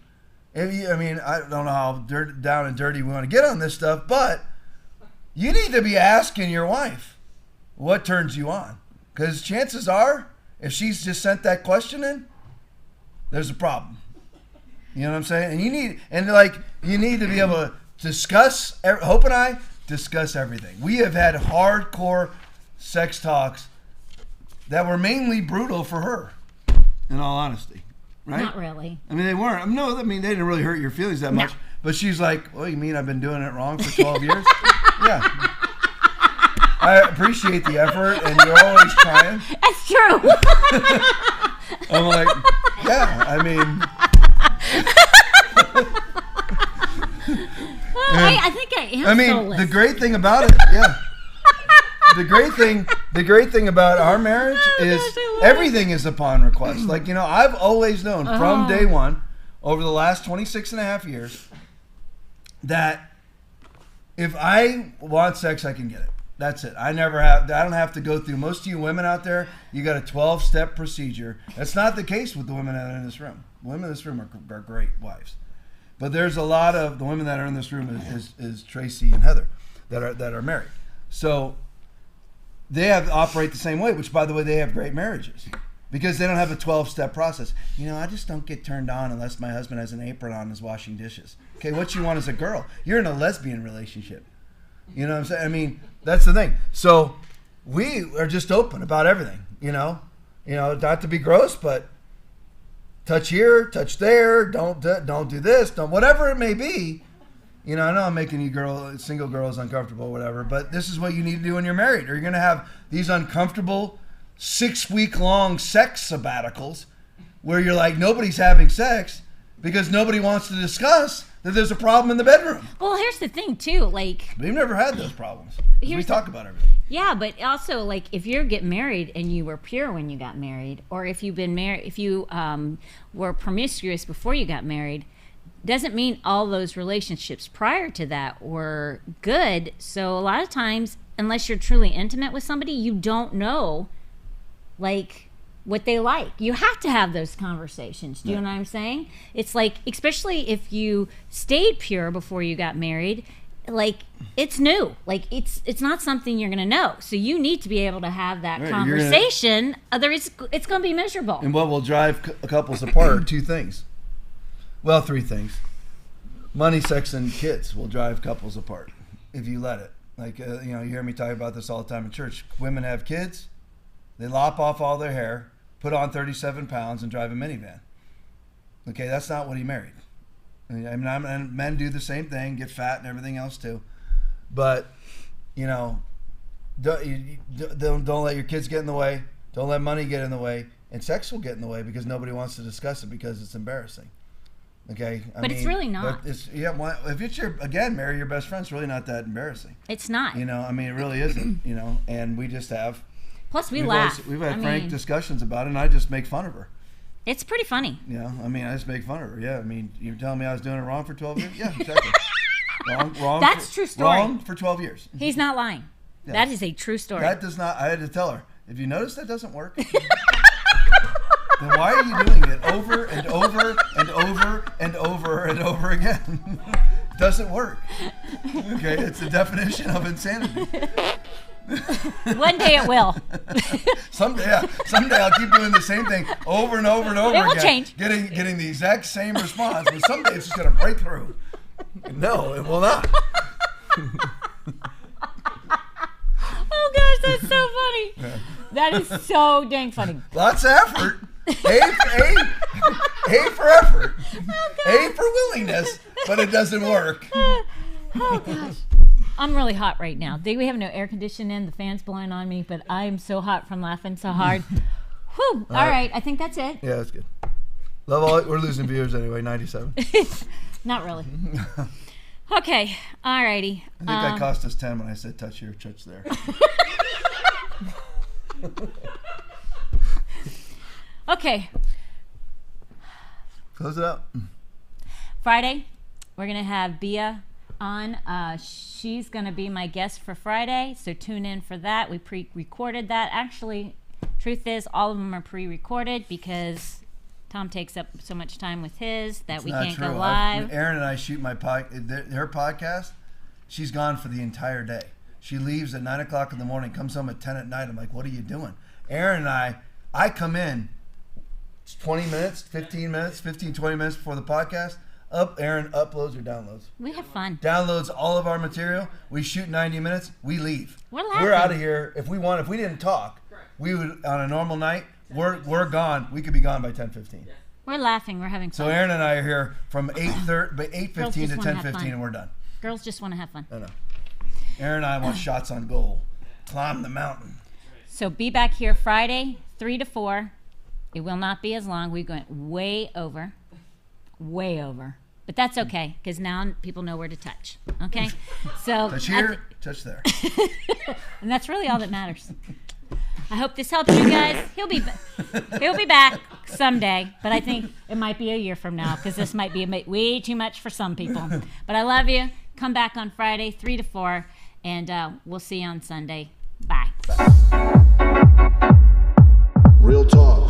I don't know how down and dirty we want to get on this stuff, but you need to be asking your wife what turns you on. Because chances are, if she's just sent that question in, there's a problem. You know what I'm saying? And you need to be able to discuss. Hope and I discuss everything. We have had hardcore sex talks that were mainly brutal for her. In all honesty, right? Not really. I mean, they weren't. No, I mean, they didn't really hurt your feelings that much. But she's like, "Well, you mean I've been doing it wrong for 12 years?" Yeah. I appreciate the effort, and you're always trying. That's true. I'm like, yeah, I mean. I think I am. I mean, soulless. The great thing about it, yeah. The great thing about our marriage is everything is upon request. Like, I've always known from day one, over the last 26 and a half years, that if I want sex, I can get it. That's it. I don't have to go through. Most of you women out there, you got a 12-step procedure. That's not the case with the women that are in this room. The women in this room are great wives. But there's a lot of the women that are in this room is Tracy and Heather that are married. So they operate the same way, which, by the way, they have great marriages because they don't have a 12-step process. I just don't get turned on unless my husband has an apron on and is washing dishes. Okay, what you want as a girl? You're in a lesbian relationship. You know what I'm saying? I mean, that's the thing. So we are just open about everything, not to be gross, but touch here, touch there, don't do this, don't whatever it may be. I know I'm making you single girls uncomfortable or whatever, but this is what you need to do when you're married, or you're going to have these uncomfortable 6-week-long sex sabbaticals where you're like, nobody's having sex because nobody wants to discuss that there's a problem in the bedroom. Well, here's the thing too, like we've never had those problems. We talk about everything. Yeah, but also like if you're getting married and you were pure when you got married, or if you've been married, if you were promiscuous before you got married, doesn't mean all those relationships prior to that were good. So a lot of times, unless you're truly intimate with somebody, you don't know like what they like. You have to have those conversations. Do you know what I'm saying? It's like, especially if you stayed pure before you got married, like it's new. Like it's not something you're going to know. So you need to be able to have that conversation. Otherwise, it's going to be miserable. And what will drive couples apart are two things. Well, three things. Money, sex, and kids will drive couples apart if you let it. Like, you hear me talk about this all the time in church. Women have kids. They lop off all their hair, put on 37 pounds, and drive a minivan. Okay, that's not what he married. And men do the same thing, get fat and everything else too. But, Don't let your kids get in the way. Don't let money get in the way. And sex will get in the way because nobody wants to discuss it because it's embarrassing. Okay, but it's really not. If it's marry your best friend, it's really not that embarrassing. It's not. It really isn't. And we just have. Plus, we laugh. We've had frank discussions about it, and I just make fun of her. It's pretty funny. I just make fun of her. Yeah, you're telling me I was doing it wrong for 12 years? Yeah, exactly. wrong. That's true story. Wrong for 12 years. He's not lying. Yeah. That is a true story. That does not. I had to tell her. If you notice that doesn't work. Then why are you doing it over and over and over and over and over again? Doesn't work. Okay, it's the definition of insanity. One day it will. Someday I'll keep doing the same thing over and over and over again. It will change. Getting the exact same response, but someday it's just going to break through. No, it will not. Oh gosh, that's so funny. Yeah. That is so dang funny. Lots of effort. A for effort. A for willingness, but it doesn't work. Oh gosh. I'm really hot right now. We have no air conditioning in. The fan's blowing on me, but I'm so hot from laughing so hard. Whew. All right. I think that's it. Yeah, that's good. We're losing viewers anyway, 97. Not really. Okay. All righty. I think I cost us 10 when I said touch here, touch there. Okay. Close it up. Friday, we're going to have Bia on. She's going to be my guest for Friday, so tune in for that. We pre-recorded that. Actually, truth is, all of them are pre-recorded because Tom takes up so much time with his that we can't go live. Erin and I shoot her podcast. She's gone for the entire day. She leaves at 9 o'clock in the morning, comes home at 10 at night. I'm like, what are you doing? Erin and I come in 20 minutes, 20 minutes before the podcast. Erin uploads or downloads. We have fun. Downloads all of our material. We shoot 90 minutes. We leave. We're out of here. If we didn't talk, we would on a normal night. We're gone. We could be gone by 10:15. We're laughing. We're having fun. So Erin and I are here from 8:15 to 10:15, and we're done. Girls just want to have fun. I know. Erin and I want shots on goal. Climb the mountain. So be back here Friday, 3 to 4. It will not be as long. We're going way over. But that's okay, because now people know where to touch. Okay? So touch here, touch there. And that's really all that matters. I hope this helps you guys. He'll be back someday, but I think it might be a year from now, because this might be way too much for some people. But I love you. Come back on Friday, 3 to 4, and we'll see you on Sunday. Bye. Real talk.